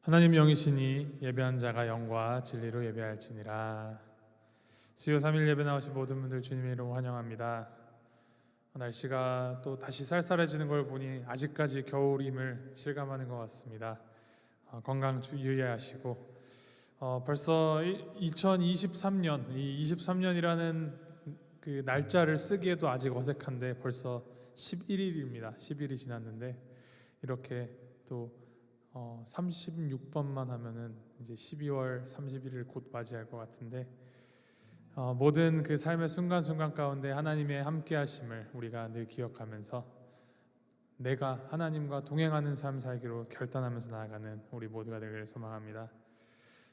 하나님 영이시니 예배한 자가 영과 진리로 예배할지니라. 수요 3일 예배 나오신 모든 분들 주님의 이름으로 환영합니다. 날씨가 또 다시 쌀쌀해지는 걸 보니 아직까지 겨울임을 실감하는 것 같습니다. 건강 유의하시고 벌써 2023년 이 23년이라는 그 날짜를 쓰기에도 아직 어색한데 벌써 11일입니다. 10일이 지났는데 이렇게 또 36번만 하면은 이제 12월 31일 곧 맞이할 것 같은데 모든 그 삶의 순간순간 가운데 하나님의 함께하심을 우리가 늘 기억하면서 내가 하나님과 동행하는 삶 살기로 결단하면서 나아가는 우리 모두가 되기를 소망합니다.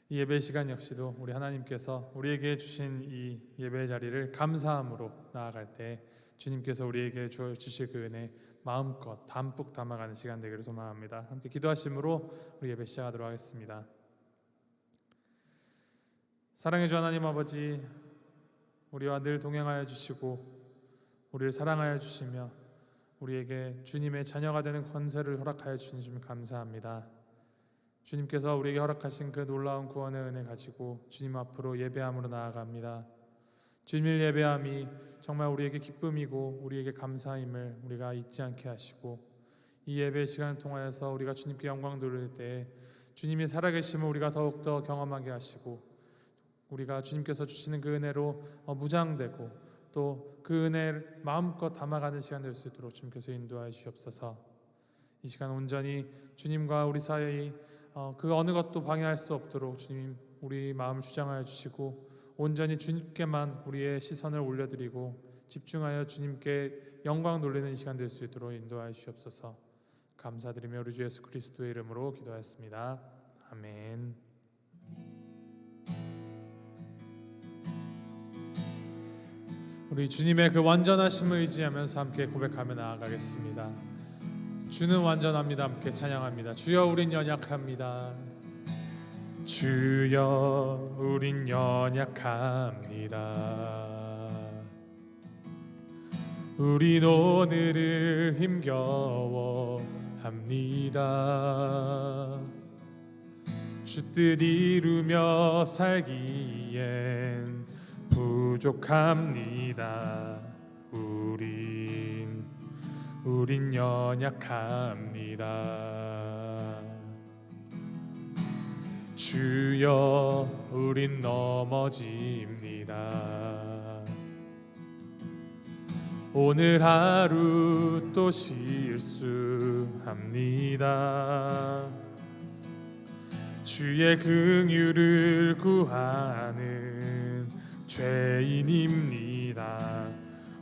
이 예배 시간 역시도 우리 하나님께서 우리에게 주신 이 예배 자리를 감사함으로 나아갈 때 주님께서 우리에게 주실 그 은혜 마음껏 담뿍 담아가는 시간 되기를 소망합니다. 함께 기도하심으로 우리 예배 시작하도록 하겠습니다. 사랑해 주 하나님 아버지, 우리와 늘 동행하여 주시고 우리를 사랑하여 주시며 우리에게 주님의 자녀가 되는 권세를 허락하여 주신 줄 감사합니다. 주님께서 우리에게 허락하신 그 놀라운 구원의 은혜 가지고 주님 앞으로 예배함으로 나아갑니다. 주님을 예배함이 정말 우리에게 기쁨이고 우리에게 감사임을 우리가 잊지 않게 하시고 이 예배 시간을 통하여서 우리가 주님께 영광 돌릴 때 주님이 살아계심을 우리가 더욱더 경험하게 하시고 우리가 주님께서 주시는 그 은혜로 무장되고 또 그 은혜를 마음껏 담아가는 시간 될 수 있도록 주님께서 인도하여 주시옵소서. 이 시간 온전히 주님과 우리 사이 그 어느 것도 방해할 수 없도록 주님 우리 마음을 주장하여 주시고 온전히 주님께만 우리의 시선을 올려드리고 집중하여 주님께 영광 돌리는 시간 될 수 있도록 인도하여 주시옵소서. 감사드리며 우리 주 예수 그리스도의 이름으로 기도하였습니다. 아멘. 우리 주님의 그 완전하심을 의지하면서 함께 고백하며 나아가겠습니다. 주는 완전합니다. 함께 찬양합니다. 주여 우린 연약합니다. 주여 우린 연약합니다. 우린 오늘을 힘겨워합니다. 주 뜻 이루며 살기엔 부족합니다. 우린 연약합니다. 주여 우린 넘어집니다. 오늘 하루 또 실수합니다. 주의 긍휼을 구하는 죄인입니다.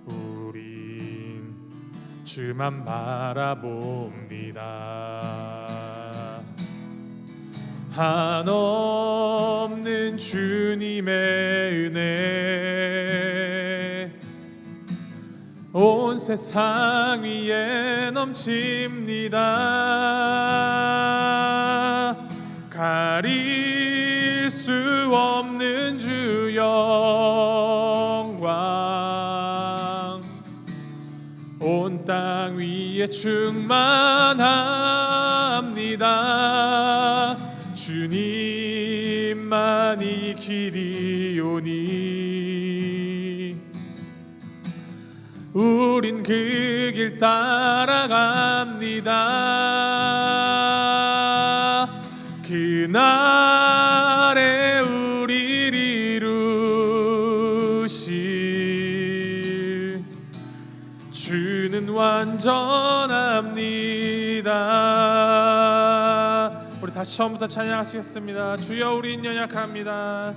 우린 주만 바라봅니다. 한없는 주님의 은혜 온 세상 위에 넘칩니다. 가릴 수 없는 주 영광 온 땅 위에 충만합니다. 주님만이 길이오니 우린 그 길 따라갑니다. 그날에 우리를 이루실 주는 완전합니다. 우리 다시 처음부터 찬양하시겠습니다. 주여 우린 연약합니다.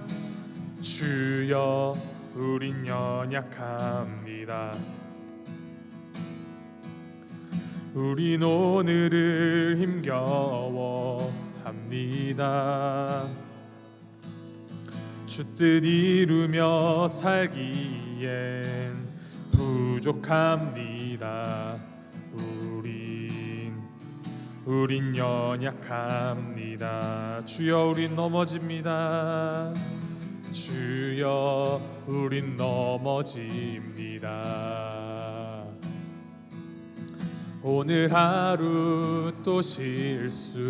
주여 우린 연약합니다. 우린 오늘을 힘겨워합니다. 주 뜻 이루며 살기엔 부족합니다. 우린 연약합니다. 주여 우린 넘어집니다. 주여 우린 넘어집니다. 오늘 하루 또 실수합니다.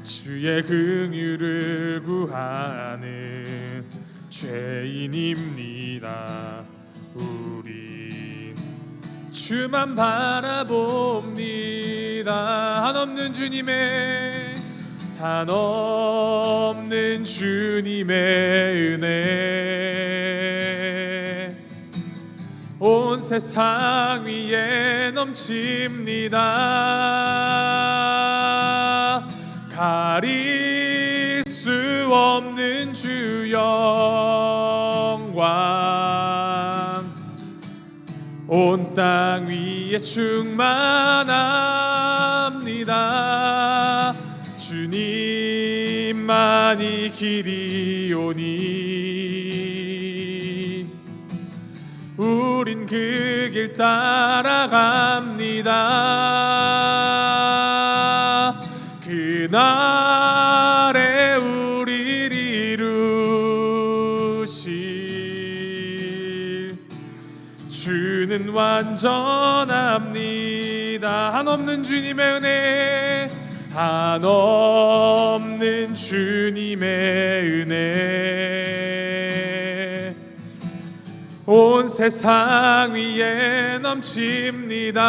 주의 긍휼을 구하는 죄인입니다. 우린 주만 바라봅니다. 한없는 주님의 은혜 온 세상 위에 넘칩니다. 가릴 수 없는 주 영광 온 땅 위에 충만합니다. 주님만이 길이오니 우린 그 길 따라갑니다. 그날에 우릴 이루실 주는 완전합니다. 한없는 주님의 은혜 한없는 주님의 은혜 온 세상 위에 넘칩니다.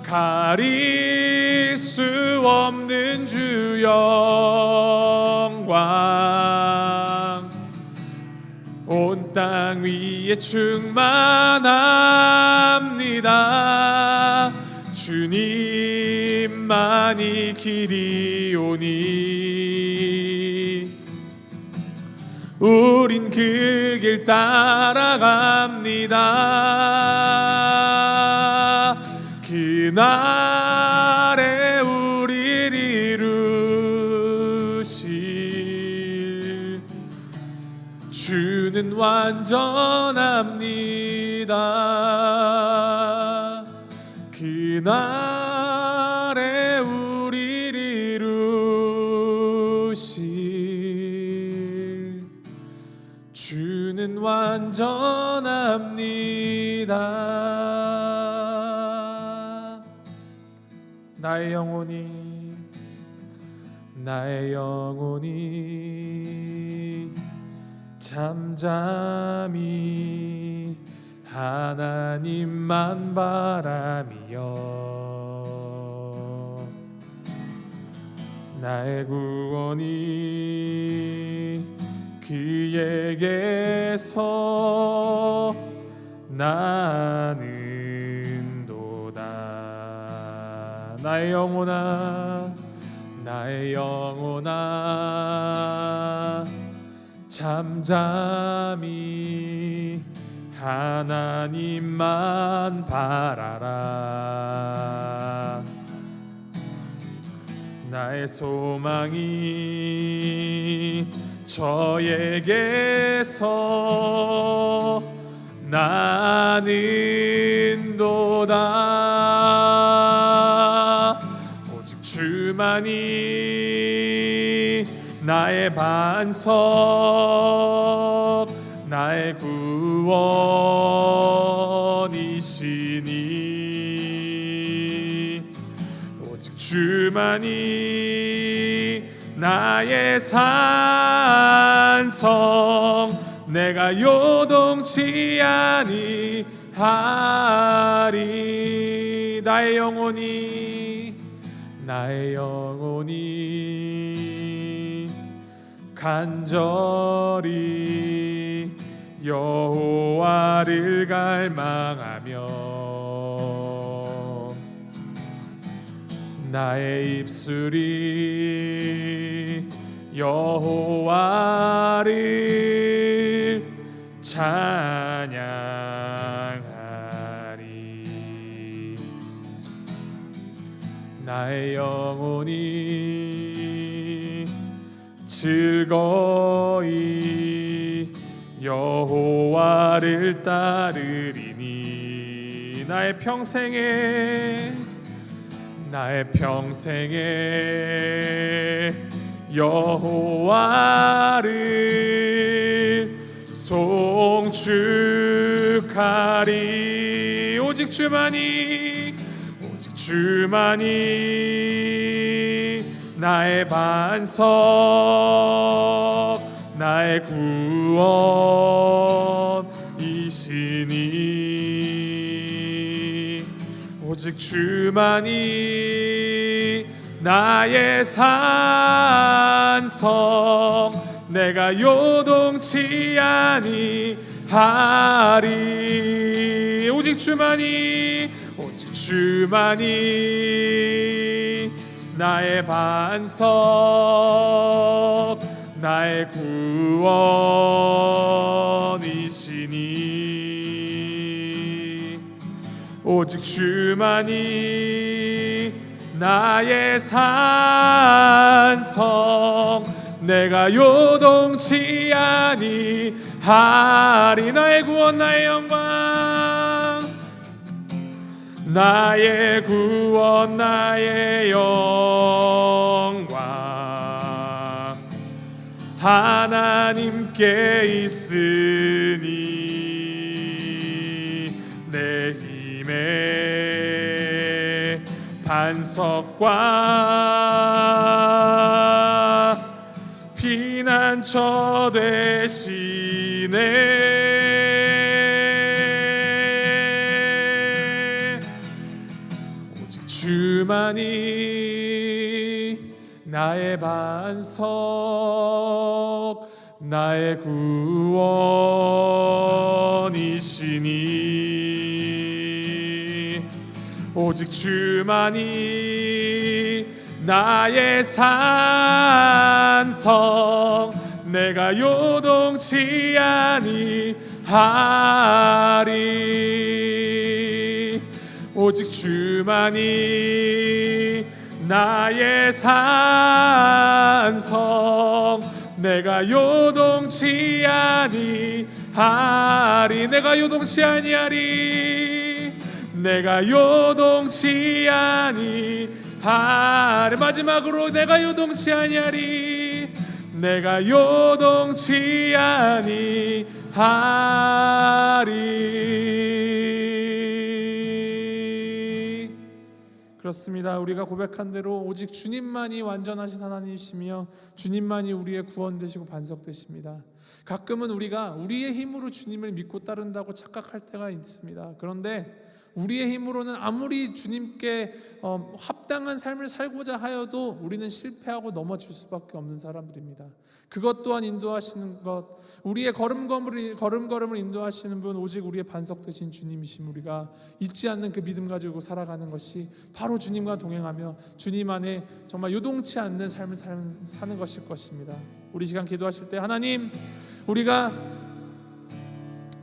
가릴 수 없는 주 영광 온 땅 위에 충만합니다. 주님만이 길이오니 우린 그 길 따라갑니다. 그날에 우릴 이루실 주는 완전합니다. 그날에 우릴 이루실 주는 완전합니다. 나의 영혼이 잠잠히 하나님만 바라며 나의 구원이 그에게서 나는도다. 나의 영혼아 잠잠히 하나님만 바라라. 나의 소망이 저에게서 나는도다. 오직 주만이 나의 반석 나의 구원이시니 오직 주만이 나의 산성 내가 요동치 아니하리. 나의 영혼이 간절히 여호와를 갈망하며 나의 입술이 여호와를 찬양하리. 나의 영혼이 즐거이 여호와를 따르리니 나의 평생에 여호와를 송축하리. 오직 주만이 나의 반석, 나의 구원이시니. 오직 주만이 나의 산성, 내가 요동치 아니하리. 오직 주만이 나의 반석, 나의 구원이시니. 오직 주만이 나의 산성, 내가 요동치 아니하리. 나의 구원, 나의 영광, 나의 구원, 나의 영광, 하나님께 있으니. 내 힘의 반석과 피난처 되시네. 오직 주만이 나의 반석, 나의 구원이시니. 오직 주만이 나의 산성, 내가 요동치 아니하리. 오직 주만이 나의 산성, 내가 요동치 아니하리. 내가 요동치 아니하리. 내가 요동치 아니하리. 마지막으로 내가 요동치 아니하리. 내가 요동치 아니하리. 그렇습니다. 우리가 고백한 대로 오직 주님만이 완전하신 하나님이시며 주님만이 우리의 구원 되시고 반석 되십니다. 가끔은 우리가 우리의 힘으로 주님을 믿고 따른다고 착각할 때가 있습니다. 그런데 우리의 힘으로는 아무리 주님께 합당한 삶을 살고자 하여도 우리는 실패하고 넘어질 수밖에 없는 사람들입니다. 그것 또한 인도하시는 것, 우리의 걸음걸음을 인도하시는 분, 오직 우리의 반석 되신 주님이심, 우리가 잊지 않는 그 믿음 가지고 살아가는 것이 바로 주님과 동행하며 주님 안에 정말 요동치 않는 삶을 사는 것일 것입니다. 우리 시간 기도하실 때, 하나님, 우리가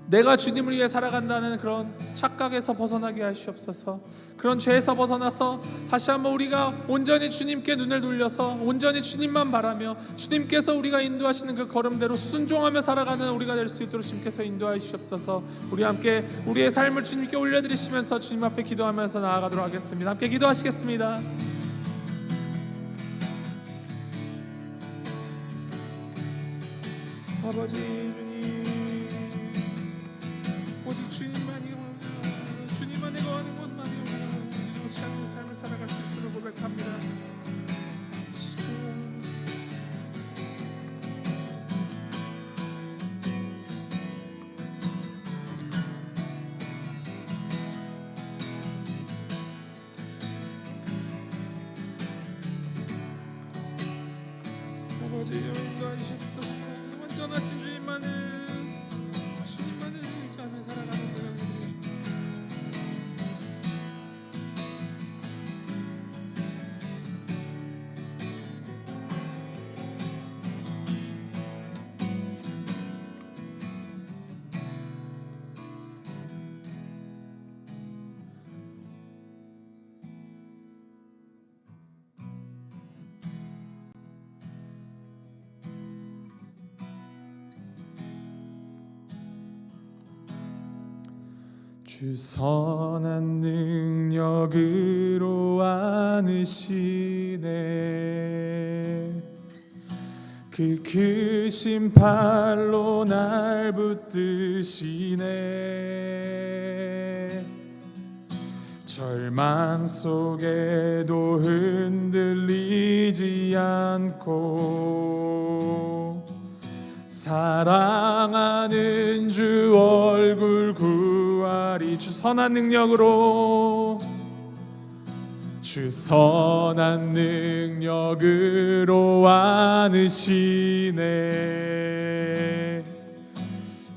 내가 주님을 위해 살아간다는 그런 착각에서 벗어나게 하시옵소서. 그런 죄에서 벗어나서 다시 한번 우리가 온전히 주님께 눈을 돌려서 온전히 주님만 바라며 주님께서 우리가 인도하시는 그 걸음대로 순종하며 살아가는 우리가 될 수 있도록 주님께서 인도하여 주시옵소서. 우리 함께 우리의 삶을 주님께 올려드리시면서 주님 앞에 기도하면서 나아가도록 하겠습니다. 함께 기도하시겠습니다. 아버지 주님, 주님만이 거하는 곳만이 오지 않는 삶을 살아갈 수 있음을 고백합니다. 아버지, 인도하시옵소서. 완전하신 주님만을 의지하며 살아가는 주 선한 능력으로 안으시네. 그 크신 팔로 날 붙드시네. 절망 속에도 흔들리지 않고 사랑하는 주 얼굴 구하리. 주 선한 능력으로, 주 선한 능력으로 안으시네.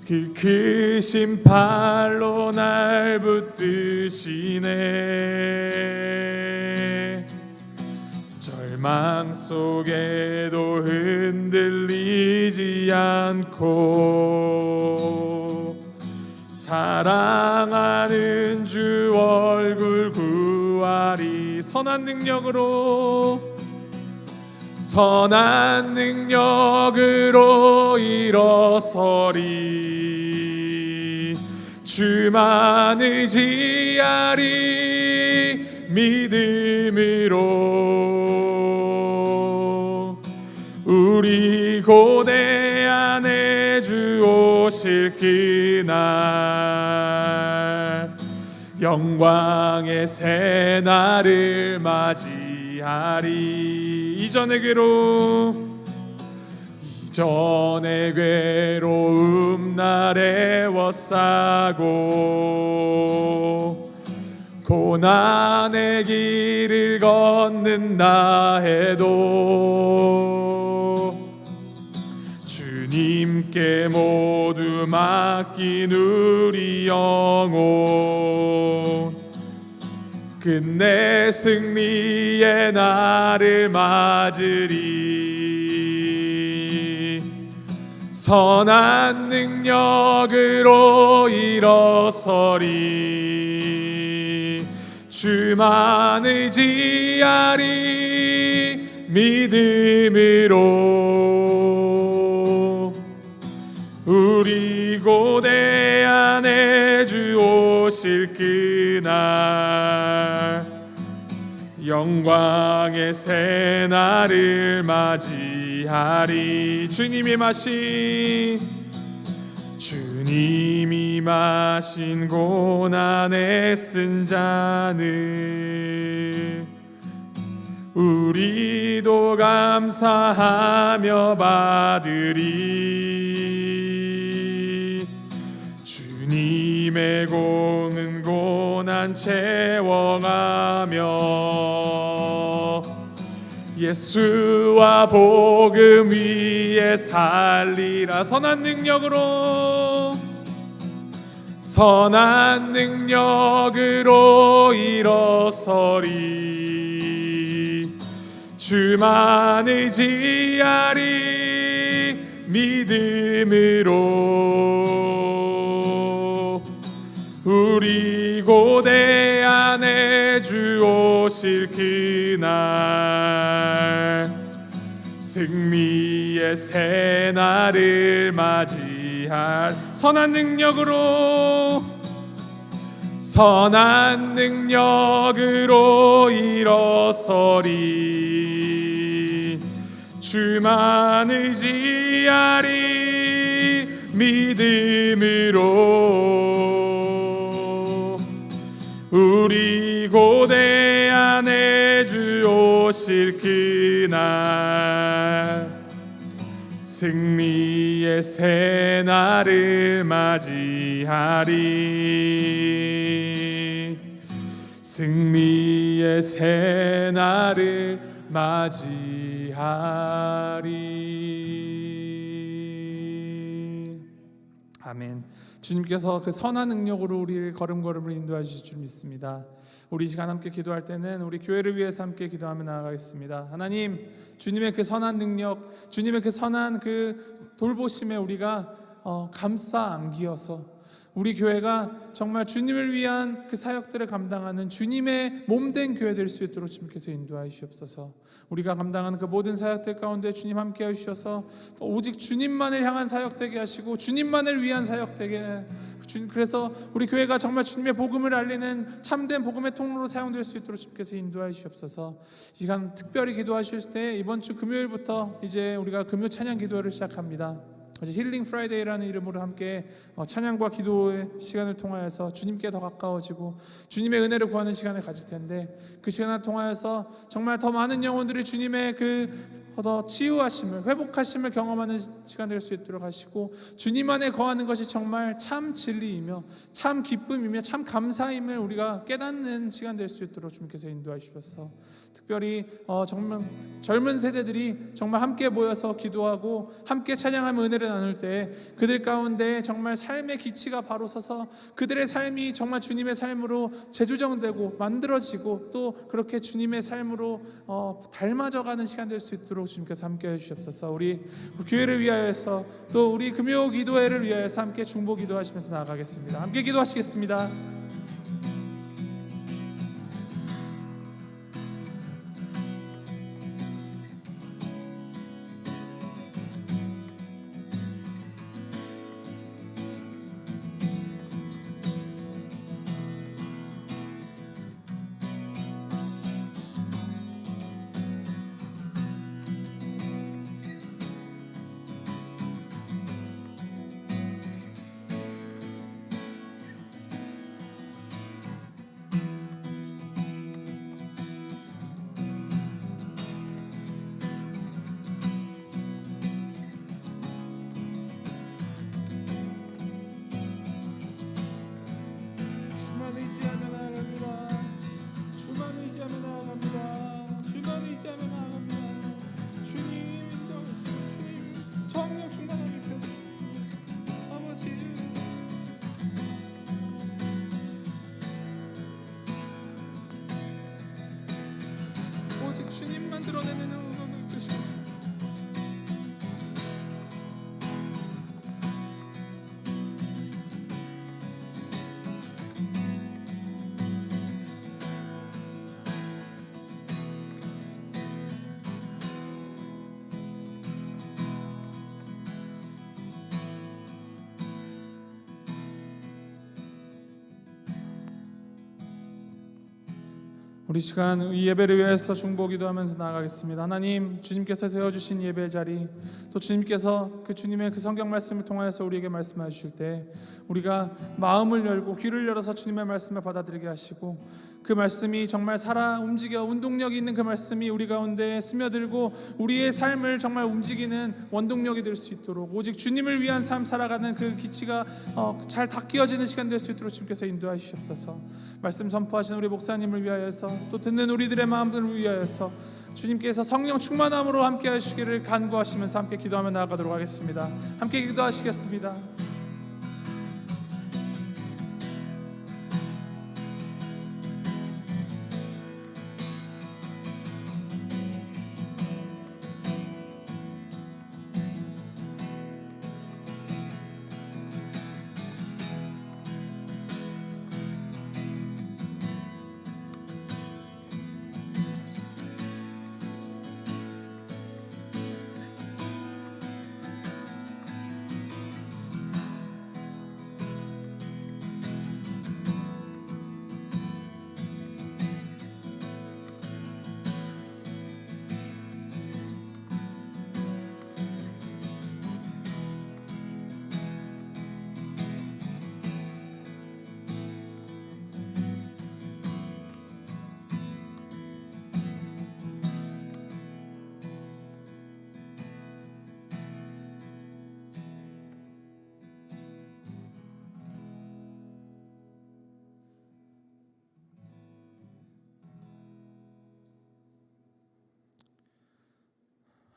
그 크신 팔로 날 붙드시네. 절망 속에도 흔들리지 않고 사랑하는 주 얼굴 구하리. 선한 능력으로, 선한 능력으로 일어서리. 주만 의지하리. 믿음으로 우리 고대 안에 주 오실 그날 영광의 새 날을 맞이하리. 이전의 괴로움 날 애워싸고 고난의 길을 걷는다 해도 주님께 모두 맡긴 우리 영혼 끝내 승리의 날을 맞으리. 선한 능력으로 일어서리. 주만 의지하리. 믿음으로 우리 고대 안에 주 오실 그날 영광의 새 날을 맞이하리. 주님이 마신 고난에 쓴 잔을 우리도 감사하며 받으리. 주님의 공은 고난 채워가며 예수와 복음 위에 살리라. 선한 능력으로 일어서리. 주만 의지하리. 믿음으로 우리 고대 안에 주 오실 그날 승리의 새 날을 맞이할 선한 능력으로 일어서리. 주만 의지하리. 믿음으로 우리 고대 안에 주 오실 그날 승리의 새 날을 맞이하리. 승리의 새 날을 맞이하리. 아멘. 주님께서 그 선한 능력으로 우리를 걸음걸음을 인도해 주실 줄 믿습니다. 우리 이 시간 함께 기도할 때는 우리 교회를 위해서 함께 기도하며 나아가겠습니다. 하나님, 주님의 그 선한 능력, 주님의 그 선한 그 돌보심에 우리가 감싸 안기어서 우리 교회가 정말 주님을 위한 그 사역들을 감당하는 주님의 몸된 교회 될 수 있도록 주님께서 인도하여 주시옵소서. 우리가 감당하는 그 모든 사역들 가운데 주님 함께 하셔서 오직 주님만을 향한 사역되게 하시고 주님만을 위한 사역되게 그래서 우리 교회가 정말 주님의 복음을 알리는 참된 복음의 통로로 사용될 수 있도록 주님께서 인도하여 주시옵소서. 이 시간 특별히 기도하실 때 이번 주 금요일부터 이제 우리가 금요 찬양 기도회를 시작합니다. 어제 힐링 프라이데이라는 이름으로 함께 찬양과 기도의 시간을 통하여서 주님께 더 가까워지고 주님의 은혜를 구하는 시간을 가질 텐데, 그 시간을 통하여서 정말 더 많은 영혼들이 주님의 더 치유하심을, 회복하심을 경험하는 시간 될 수 있도록 하시고, 주님 안에 거하는 것이 정말 참 진리이며 참 기쁨이며 참 감사임을 우리가 깨닫는 시간 될 수 있도록 주님께서 인도하시옵소서. 특별히 정말 젊은 세대들이 정말 함께 모여서 기도하고 함께 찬양하며 은혜를 나눌 때 그들 가운데 정말 삶의 기치가 바로 서서 그들의 삶이 정말 주님의 삶으로 재조정되고 만들어지고 또 그렇게 주님의 삶으로 닮아져가는 시간 될 수 있도록 주님께서 함께 해주시옵소서. 우리 교회를 위하여서 또 우리 금요 기도회를 위하여서 함께 중보 기도하시면서 나아가겠습니다. 함께 기도하시겠습니다. 오직 주님만 드러내는 응원을 주시옵소서. 우리 시간 이 예배를 위해서 중보 기도하면서 나아가겠습니다. 하나님, 주님께서 세워주신 예배의 자리, 또 주님께서 그 주님의 그 성경 말씀을 통하여서 우리에게 말씀해 주실 때 우리가 마음을 열고 귀를 열어서 주님의 말씀을 받아들이게 하시고, 그 말씀이 정말 살아 움직여 운동력이 있는 그 말씀이 우리 가운데 스며들고 우리의 삶을 정말 움직이는 원동력이 될 수 있도록, 오직 주님을 위한 삶 살아가는 그 기치가 잘 닦여지는 시간 될 수 있도록 주님께서 인도하여 주시옵소서. 말씀 선포하시는 우리 목사님을 위하여서, 또 듣는 우리들의 마음들을 위하여서 주님께서 성령 충만함으로 함께 하시기를 간구하시면서 함께 기도하며 나아가도록 하겠습니다. 함께 기도하시겠습니다.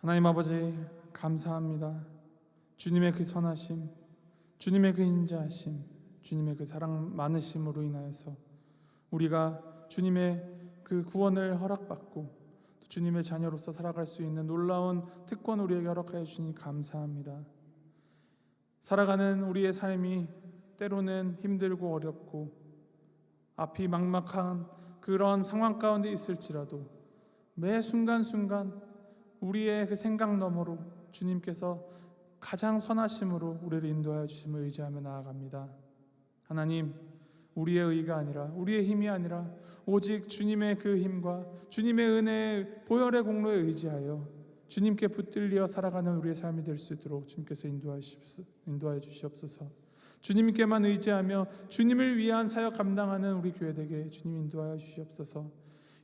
하나님 아버지, 감사합니다. 주님의 그 선하심, 주님의 그 인자하심, 주님의 그 사랑 많으심으로 인하여서 우리가 주님의 그 구원을 허락받고 주님의 자녀로서 살아갈 수 있는 놀라운 특권을 우리에게 허락하여 주시니 감사합니다. 살아가는 우리의 삶이 때로는 힘들고 어렵고 앞이 막막한 그런 상황 가운데 있을지라도 매 순간순간 우리의 그 생각 너머로 주님께서 가장 선하심으로 우리를 인도하여 주심을 의지하며 나아갑니다. 하나님, 우리의 의가 아니라, 우리의 힘이 아니라 오직 주님의 그 힘과 주님의 은혜의 보혈의 공로에 의지하여 주님께 붙들려 살아가는 우리의 삶이 될 수 있도록 주님께서 인도하여 주시옵소서. 주님께만 의지하며 주님을 위한 사역 감당하는 우리 교회에게 주님 인도하여 주시옵소서.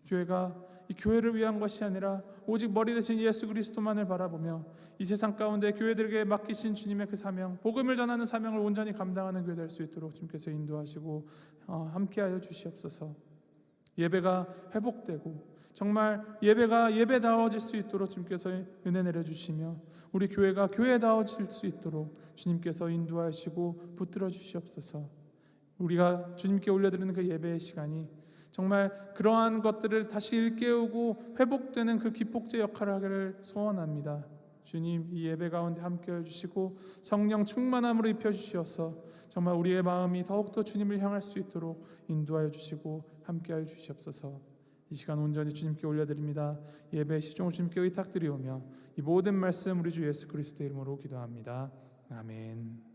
교회가 이 교회를 위한 것이 아니라 오직 머리 대신 예수 그리스도만을 바라보며 이 세상 가운데 교회들에게 맡기신 주님의 그 사명, 복음을 전하는 사명을 온전히 감당하는 교회 될 수 있도록 주님께서 인도하시고 함께하여 주시옵소서. 예배가 회복되고 정말 예배가 예배다워질 수 있도록 주님께서 은혜 내려주시며 우리 교회가 교회다워질 수 있도록 주님께서 인도하시고 붙들어 주시옵소서. 우리가 주님께 올려드리는 그 예배의 시간이 정말 그러한 것들을 다시 일깨우고 회복되는 그 기폭제 역할을 하기를 소원합니다. 주님, 이 예배 가운데 함께해 주시고 성령 충만함으로 입혀주시어서 정말 우리의 마음이 더욱더 주님을 향할 수 있도록 인도하여 주시고 함께하여 주시옵소서. 이 시간 온전히 주님께 올려드립니다. 예배의 시종을 주님께 의탁드리오며 이 모든 말씀 우리 주 예수 그리스도의 이름으로 기도합니다. 아멘.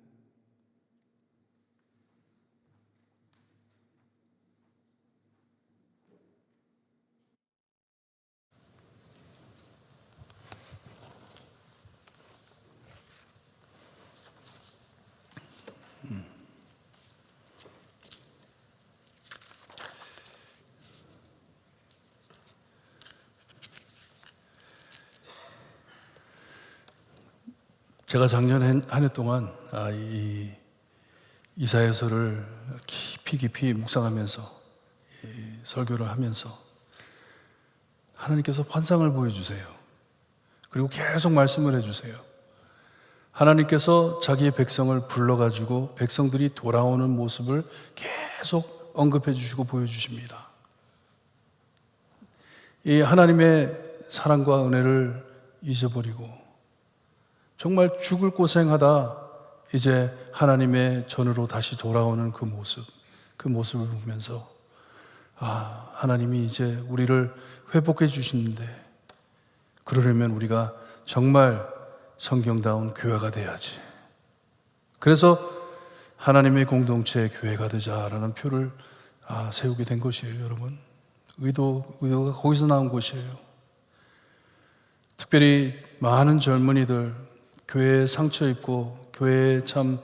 제가 작년 한 해 동안 이 이사야서를 깊이 묵상하면서 설교를 하면서 하나님께서 환상을 보여주세요. 그리고 계속 말씀을 해주세요. 하나님께서 자기의 백성을 불러가지고 백성들이 돌아오는 모습을 계속 언급해 주시고 보여주십니다. 이 하나님의 사랑과 은혜를 잊어버리고 정말 죽을 고생하다 이제 하나님의 전으로 다시 돌아오는 그 모습을 보면서 하나님이 이제 우리를 회복해 주시는데 그러려면 우리가 정말 성경다운 교회가 돼야지. 그래서 하나님의 공동체 교회가 되자라는 표를 세우게 된 것이에요, 여러분. 의도가 거기서 나온 것이에요. 특별히 많은 젊은이들 교회에 상처 입고 교회에 참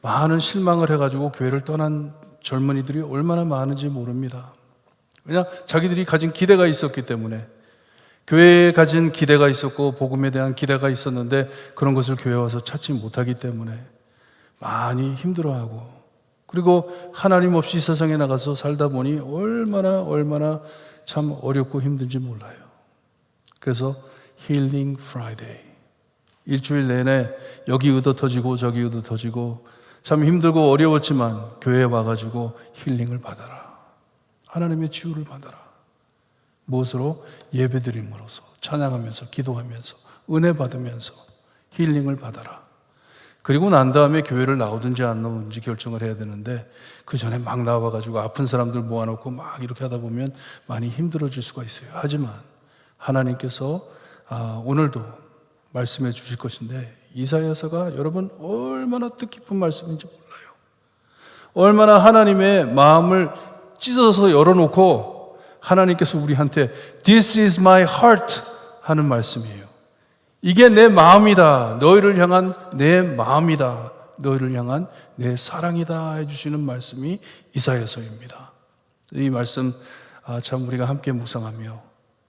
많은 실망을 해가지고 교회를 떠난 젊은이들이 얼마나 많은지 모릅니다. 왜냐? 자기들이 가진 기대가 있었기 때문에, 교회에 가진 기대가 있었고 복음에 대한 기대가 있었는데 그런 것을 교회에 와서 찾지 못하기 때문에 많이 힘들어하고, 그리고 하나님 없이 세상에 나가서 살다 보니 얼마나 참 어렵고 힘든지 몰라요. 그래서 힐링 프라이데이, 일주일 내내 여기 의도터지고 저기 의도터지고 참 힘들고 어려웠지만 교회에 와가지고 힐링을 받아라. 하나님의 치유를 받아라. 무엇으로? 예배드림으로써, 찬양하면서, 기도하면서, 은혜 받으면서 힐링을 받아라. 그리고 난 다음에 교회를 나오든지 안 나오든지 결정을 해야 되는데 그 전에 막 나와가지고 아픈 사람들 모아놓고 막 이렇게 하다 보면 많이 힘들어질 수가 있어요. 하지만 하나님께서 오늘도 말씀해 주실 것인데, 이사야서가 여러분 얼마나 뜻깊은 말씀인지 몰라요. 얼마나 하나님의 마음을 찢어서 열어놓고 하나님께서 우리한테 This is my heart 하는 말씀이에요. 이게 내 마음이다. 너희를 향한 내 마음이다. 너희를 향한 내 사랑이다 해주시는 말씀이 이사야서입니다. 이 말씀 참 우리가 함께 묵상하며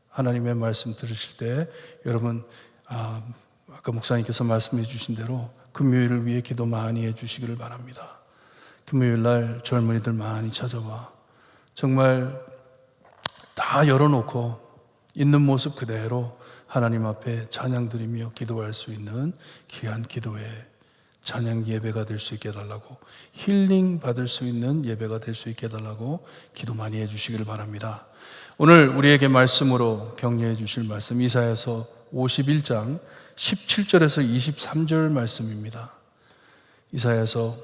하나님의 말씀 들으실 때 여러분 아까 목사님께서 말씀해 주신 대로 금요일을 위해 기도 많이 해 주시기를 바랍니다. 금요일 날 젊은이들 많이 찾아와 정말 다 열어놓고 있는 모습 그대로 하나님 앞에 찬양 드리며 기도할 수 있는 귀한 기도의 찬양 예배가 될 수 있게 해달라고, 힐링 받을 수 있는 예배가 될 수 있게 해달라고 기도 많이 해 주시기를 바랍니다. 오늘 우리에게 말씀으로 격려해 주실 말씀 이사야서 51장 17절에서 23절 말씀입니다. 이사야서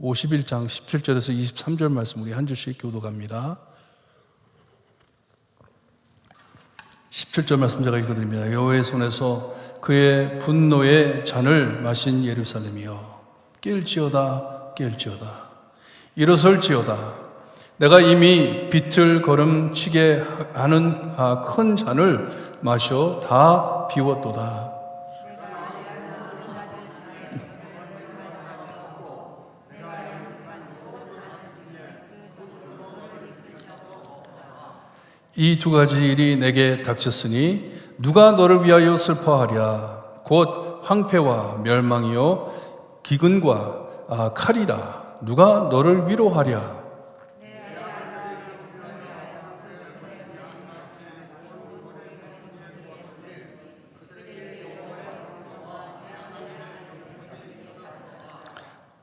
51장 17절에서 23절 말씀 우리 한 절씩 교독합니다. 17절 말씀 제가 읽어드립니다. 여호와의 손에서 그의 분노의 잔을 마신 예루살렘이여, 깰지어다 깰지어다. 일어설지어다. 내가 이미 비틀거름치게 하는 큰 잔을 마셔 다 비웠도다. 이 두 가지 일이 내게 닥쳤으니 누가 너를 위하여 슬퍼하랴. 곧 황폐와 멸망이요 기근과 칼이라. 누가 너를 위로하랴.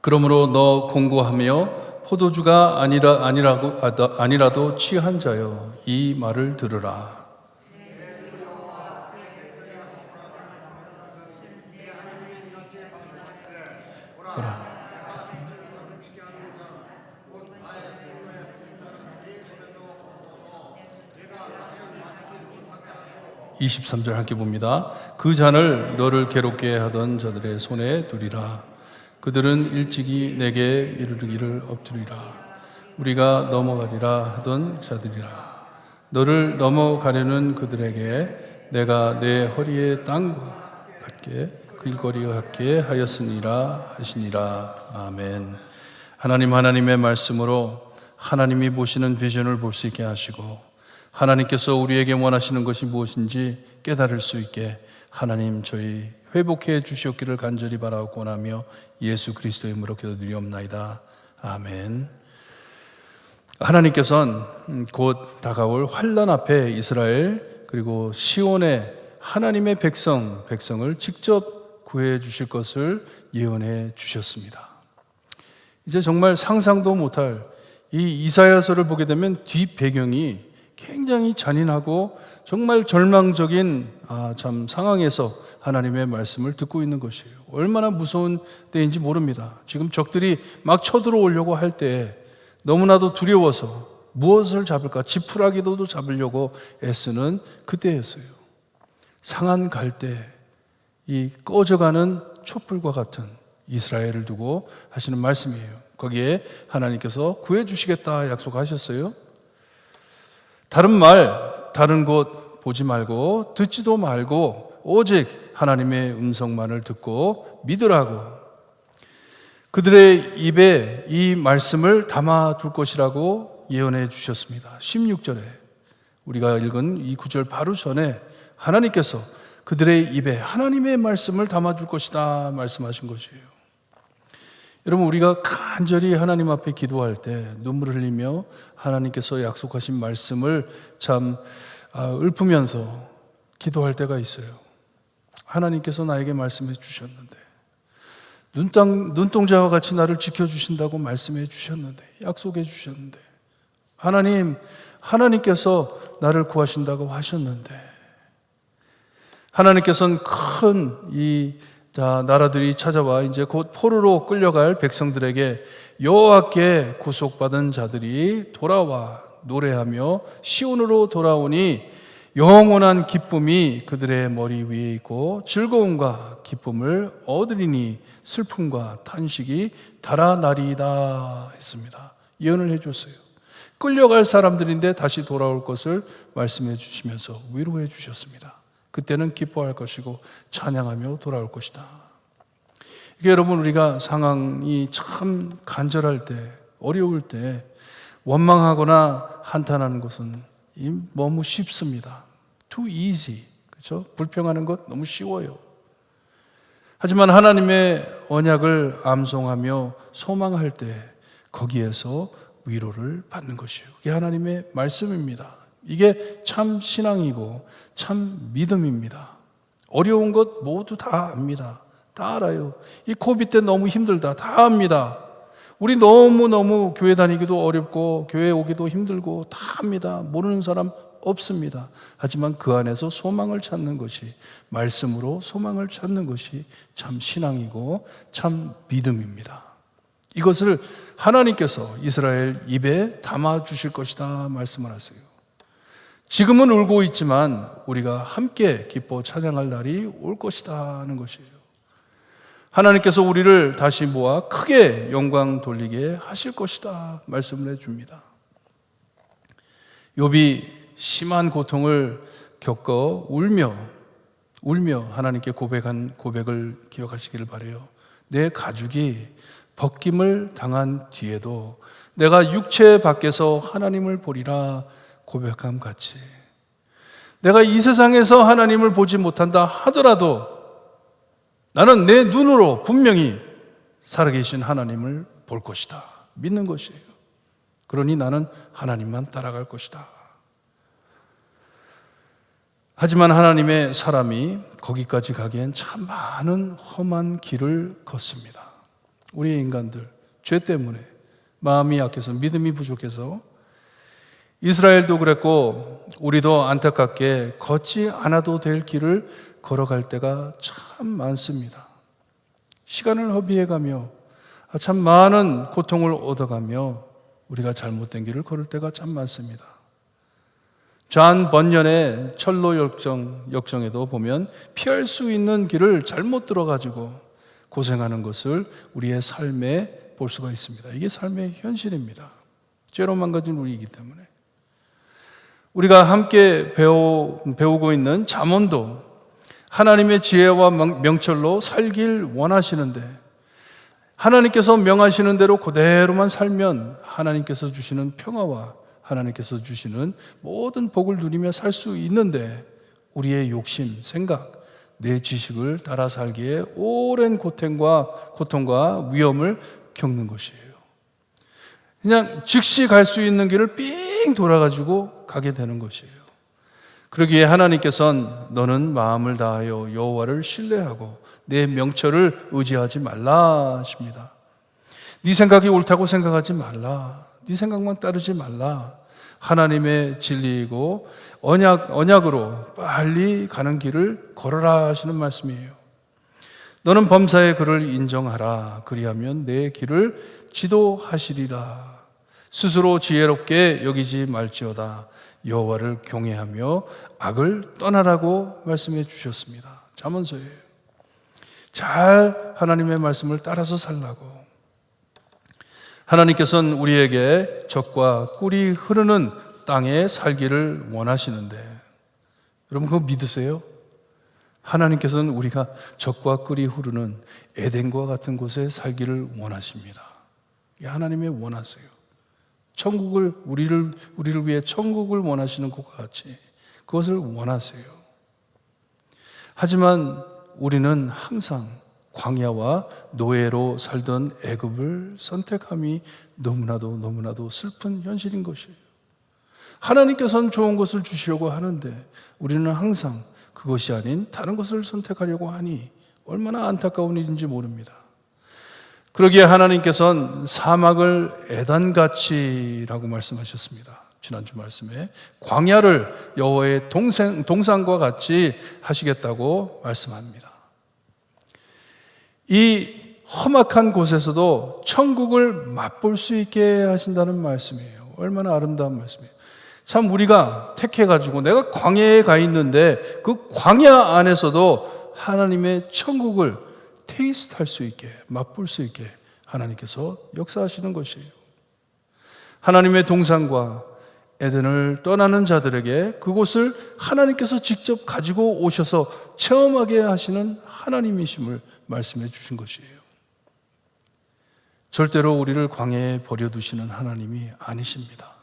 '그러므로 너 공고하며 포도주가 아니라도 취한 자여 이 말을 들으라. 그라. 23절 함께 봅니다. 그 잔을 너를 괴롭게 하던 자들의 손에 두리라. 그들은 일찍이 내게 이르기를 엎드리라. 우리가 넘어가리라 하던 자들이라. 너를 넘어가려는 그들에게 내가 내 허리에 땅과 같게 길거리와 같게 하였으니라 하시니라. 아멘. 하나님, 하나님의 말씀으로 하나님이 보시는 비전을 볼 수 있게 하시고 하나님께서 우리에게 원하시는 것이 무엇인지 깨달을 수 있게 하나님 저희 회복해 주시옵기를 간절히 바라고 원하며 예수 그리스도의 이름으로 기도드리옵나이다. 아멘. 하나님께서는 곧 다가올 환난 앞에 이스라엘 그리고 시온의 하나님의 백성을 직접 구해 주실 것을 예언해 주셨습니다. 이제 정말 상상도 못할 이 이사야서를 보게 되면 뒷 배경이 굉장히 잔인하고 정말 절망적인 참 상황에서 하나님의 말씀을 듣고 있는 것이에요. 얼마나 무서운 때인지 모릅니다. 지금 적들이 막 쳐들어오려고 할 때 너무나도 두려워서 무엇을 잡을까 지푸라기도 잡으려고 애쓰는 그때였어요. 상한 갈 때 이 꺼져가는 촛불과 같은 이스라엘을 두고 하시는 말씀이에요. 거기에 하나님께서 구해주시겠다 약속하셨어요. 다른 곳 보지 말고 듣지도 말고 오직 하나님의 음성만을 듣고 믿으라고 그들의 입에 이 말씀을 담아둘 것이라고 예언해 주셨습니다. 16절에 우리가 읽은 이 구절 바로 전에 하나님께서 그들의 입에 하나님의 말씀을 담아줄 것이다 말씀하신 것이에요. 여러분, 우리가 간절히 하나님 앞에 기도할 때 눈물을 흘리며 하나님께서 약속하신 말씀을 참 읊으면서 기도할 때가 있어요. 하나님께서 나에게 말씀해 주셨는데 눈동자와 같이 나를 지켜주신다고 말씀해 주셨는데 약속해 주셨는데 하나님께서 나를 구하신다고 하셨는데 하나님께서는 큰 나라들이 찾아와 이제 곧 포로로 끌려갈 백성들에게 여호와께 구속받은 자들이 돌아와 노래하며 시온으로 돌아오니 영원한 기쁨이 그들의 머리 위에 있고 즐거움과 기쁨을 얻으리니 슬픔과 탄식이 달아나리이다 했습니다. 예언을 해줬어요. 끌려갈 사람들인데 다시 돌아올 것을 말씀해 주시면서 위로해 주셨습니다. 그때는 기뻐할 것이고 찬양하며 돌아올 것이다. 이게 여러분, 우리가 상황이 참 간절할 때, 어려울 때 원망하거나 한탄하는 것은 너무 쉽습니다. Too easy. 그렇죠? 불평하는 것 너무 쉬워요. 하지만 하나님의 언약을 암송하며 소망할 때 거기에서 위로를 받는 것이에요. 이게 하나님의 말씀입니다. 이게 참 신앙이고 참 믿음입니다. 어려운 것 모두 다 압니다. 다 알아요. 이 코비드 때 너무 힘들다. 다 압니다. 우리 너무너무 교회 다니기도 어렵고 교회 오기도 힘들고 다 압니다. 모르는 사람 없습니다. 하지만 그 안에서 소망을 찾는 것이 말씀으로 소망을 찾는 것이 참 신앙이고 참 믿음입니다. 이것을 하나님께서 이스라엘 입에 담아 주실 것이다 말씀을 하세요. 지금은 울고 있지만 우리가 함께 기뻐 찬양할 날이 올 것이다 하는 것이에요. 하나님께서 우리를 다시 모아 크게 영광 돌리게 하실 것이다 말씀을 해줍니다. 욥이 심한 고통을 겪어 울며 하나님께 고백한 고백을 기억하시기를 바라요. 내 가죽이 벗김을 당한 뒤에도 내가 육체 밖에서 하나님을 보리라 고백함 같이, 내가 이 세상에서 하나님을 보지 못한다 하더라도 나는 내 눈으로 분명히 살아계신 하나님을 볼 것이다 믿는 것이에요. 그러니 나는 하나님만 따라갈 것이다. 하지만 하나님의 사람이 거기까지 가기엔 참 많은 험한 길을 걷습니다. 우리 인간들 죄 때문에 마음이 약해서 믿음이 부족해서 이스라엘도 그랬고 우리도 안타깝게 걷지 않아도 될 길을 걸어갈 때가 참 많습니다. 시간을 허비해가며 참 많은 고통을 얻어가며 우리가 잘못된 길을 걸을 때가 참 많습니다. 존 번연의 철로 역정에도 보면 피할 수 있는 길을 잘못 들어가지고 고생하는 것을 우리의 삶에 볼 수가 있습니다. 이게 삶의 현실입니다. 죄로 망가진 우리이기 때문에. 우리가 함께 배우고 있는 잠언도 하나님의 지혜와 명철로 살길 원하시는데 하나님께서 명하시는 대로 그대로만 살면 하나님께서 주시는 평화와 하나님께서 주시는 모든 복을 누리며 살 수 있는데 우리의 욕심, 생각, 내 지식을 따라 살기에 오랜 고통과 위험을 겪는 것이에요. 그냥 즉시 갈 수 있는 길을 삥 돌아가지고 가게 되는 것이에요. 그러기에 하나님께서는 너는 마음을 다하여 여호와를 신뢰하고 내 명철을 의지하지 말라 하십니다. 네 생각이 옳다고 생각하지 말라. 네 생각만 따르지 말라. 하나님의 진리이고 언약으로 빨리 가는 길을 걸어라 하시는 말씀이에요. 너는 범사의 그를 인정하라. 그리하면 내 길을 지도하시리라. 스스로 지혜롭게 여기지 말지어다. 여호와를 경외하며 악을 떠나라고 말씀해 주셨습니다. 잠언서예요. 잘 하나님의 말씀을 따라서 살라고. 하나님께서는 우리에게 젖과 꿀이 흐르는 땅에 살기를 원하시는데 여러분 그거 믿으세요? 하나님께서는 우리가 젖과 꿀이 흐르는 에덴과 같은 곳에 살기를 원하십니다. 이게 하나님의 원하세요. 천국을 우리를 위해 천국을 원하시는 것과 같이 그것을 원하세요. 하지만 우리는 항상 광야와 노예로 살던 애굽을 선택함이 너무나도 슬픈 현실인 것이에요. 하나님께서는 좋은 것을 주시려고 하는데 우리는 항상 그것이 아닌 다른 것을 선택하려고 하니 얼마나 안타까운 일인지 모릅니다. 그러기에 하나님께서는 사막을 에단같이라고 말씀하셨습니다. 지난주 말씀에 광야를 여호와의 동산과 같이 하시겠다고 말씀합니다. 이 험악한 곳에서도 천국을 맛볼 수 있게 하신다는 말씀이에요. 얼마나 아름다운 말씀이에요. 참 우리가 택해가지고 내가 광야에 가 있는데 그 광야 안에서도 하나님의 천국을 테이스트할 수 있게 맛볼 수 있게 하나님께서 역사하시는 것이에요. 하나님의 동산과 에덴을 떠나는 자들에게 그곳을 하나님께서 직접 가지고 오셔서 체험하게 하시는 하나님이심을 말씀해 주신 것이에요. 절대로 우리를 광야에 버려두시는 하나님이 아니십니다.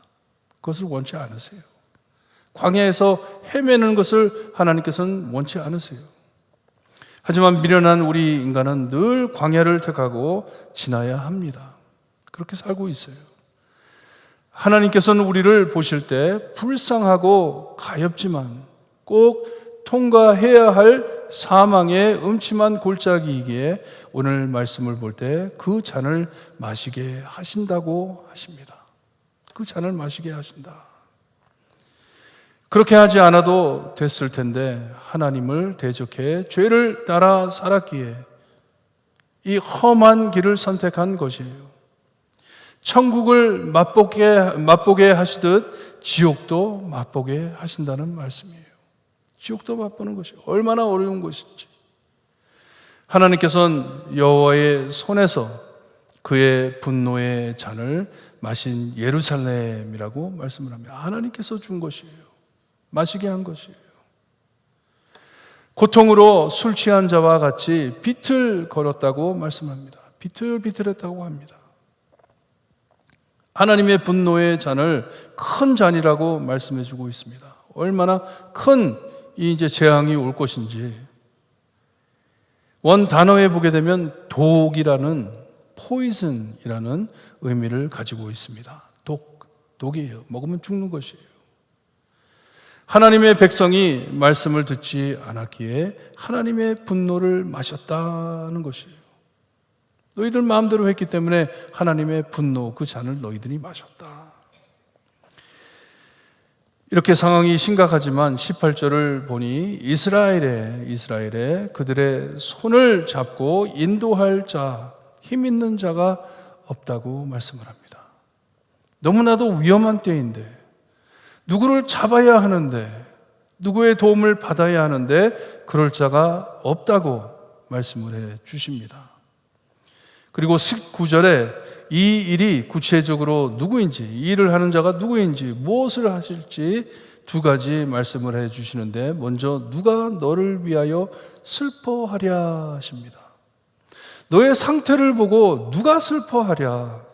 그것을 원치 않으세요. 광야에서 헤매는 것을 하나님께서는 원치 않으세요. 하지만 미련한 우리 인간은 늘 광야를 택하고 지나야 합니다. 그렇게 살고 있어요. 하나님께서는 우리를 보실 때 불쌍하고 가엾지만 꼭 통과해야 할 사망의 음침한 골짜기이기에 오늘 말씀을 볼 때 그 잔을 마시게 하신다고 하십니다. 그 잔을 마시게 하신다. 그렇게 하지 않아도 됐을 텐데 하나님을 대적해 죄를 따라 살았기에 이 험한 길을 선택한 것이에요. 천국을 맛보게 하시듯 지옥도 맛보게 하신다는 말씀이에요. 지옥도 맛보는 것이 얼마나 어려운 것인지. 하나님께서는 여호와의 손에서 그의 분노의 잔을 마신 예루살렘이라고 말씀을 합니다. 하나님께서 준 것이에요. 마시게 한 것이에요. 고통으로 술 취한 자와 같이 비틀거렸다고 말씀합니다. 비틀비틀했다고 합니다. 하나님의 분노의 잔을 큰 잔이라고 말씀해 주고 있습니다. 얼마나 큰 이제 재앙이 올 것인지. 원 단어에 보게 되면 독이라는 poison이라는 의미를 가지고 있습니다. 독이에요. 먹으면 죽는 것이에요. 하나님의 백성이 말씀을 듣지 않았기에 하나님의 분노를 마셨다는 것이에요. 너희들 마음대로 했기 때문에 하나님의 분노, 그 잔을 너희들이 마셨다. 이렇게 상황이 심각하지만 18절을 보니 이스라엘에 그들의 손을 잡고 인도할 자, 힘 있는 자가 없다고 말씀을 합니다. 너무나도 위험한 때인데, 누구를 잡아야 하는데, 누구의 도움을 받아야 하는데 그럴 자가 없다고 말씀을 해 주십니다. 그리고 19절에 이 일이 구체적으로 누구인지, 이 일을 하는 자가 누구인지, 무엇을 하실지 두 가지 말씀을 해 주시는데, 먼저 누가 너를 위하여 슬퍼하랴 하십니다. 너의 상태를 보고 누가 슬퍼하랴.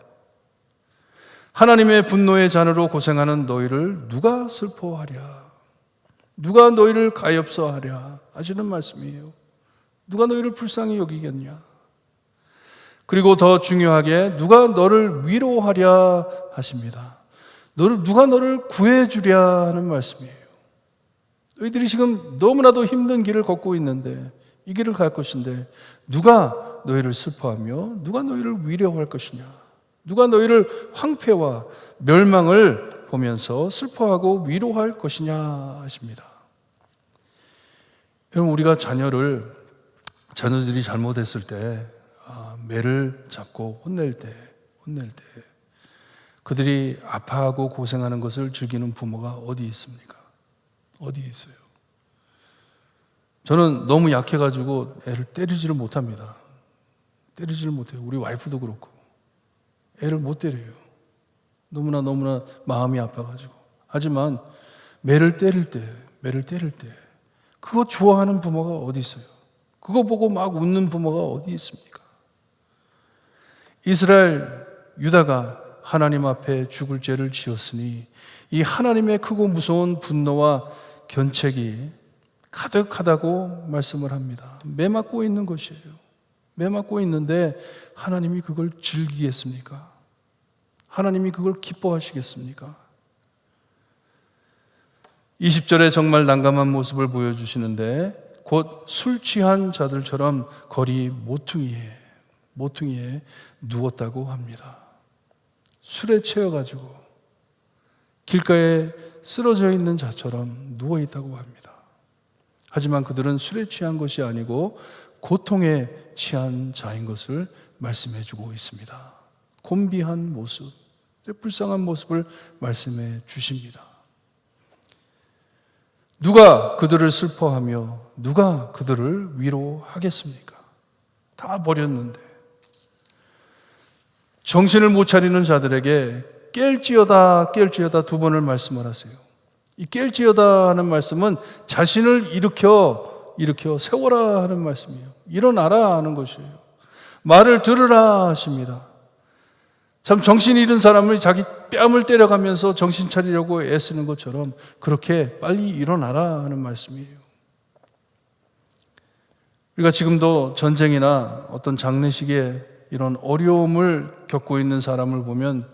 하나님의 분노의 잔으로 고생하는 너희를 누가 슬퍼하랴. 누가 너희를 가엾어하랴 하시는 말씀이에요. 누가 너희를 불쌍히 여기겠냐. 그리고 더 중요하게 누가 너를 위로하랴 하십니다. 누가 너를 구해주랴 하는 말씀이에요. 너희들이 지금 너무나도 힘든 길을 걷고 있는데, 이 길을 갈 것인데 누가 너희를 슬퍼하며 누가 너희를 위로할 것이냐. 누가 너희를 황폐와 멸망을 보면서 슬퍼하고 위로할 것이냐 하십니다. 여러분, 우리가 자녀들이 잘못했을 때 매를 잡고 혼낼 때 그들이 아파하고 고생하는 것을 즐기는 부모가 어디 있습니까? 어디 있어요? 저는 너무 약해가지고 애를 때리지를 못합니다. 때리지를 못해요. 우리 와이프도 그렇고 애를 못 때려요. 너무나 마음이 아파가지고. 하지만 매를 때릴 때 그거 좋아하는 부모가 어디 있어요? 그거 보고 막 웃는 부모가 어디 있습니까? 이스라엘, 유다가 하나님 앞에 죽을 죄를 지었으니 이 하나님의 크고 무서운 분노와 견책이 가득하다고 말씀을 합니다. 매맞고 있는 것이에요. 매맞고 있는데 하나님이 그걸 즐기겠습니까? 하나님이 그걸 기뻐하시겠습니까? 20절에 정말 난감한 모습을 보여주시는데, 곧 술 취한 자들처럼 거리 모퉁이에 누웠다고 합니다. 술에 취해가지고 길가에 쓰러져 있는 자처럼 누워 있다고 합니다. 하지만 그들은 술에 취한 것이 아니고 고통에 취한 자인 것을 말씀해 주고 있습니다. 곤비한 모습, 불쌍한 모습을 말씀해 주십니다. 누가 그들을 슬퍼하며 누가 그들을 위로하겠습니까? 다 버렸는데. 정신을 못 차리는 자들에게 깰지어다 두 번을 말씀을 하세요. 이 깰지어다 하는 말씀은 자신을 일으켜 세워라 하는 말씀이에요. 일어나라 하는 것이에요. 말을 들으라 하십니다. 참 정신 잃은 사람을 자기 뺨을 때려가면서 정신 차리려고 애쓰는 것처럼 그렇게 빨리 일어나라 하는 말씀이에요. 우리가 지금도 전쟁이나 어떤 장례식에 이런 어려움을 겪고 있는 사람을 보면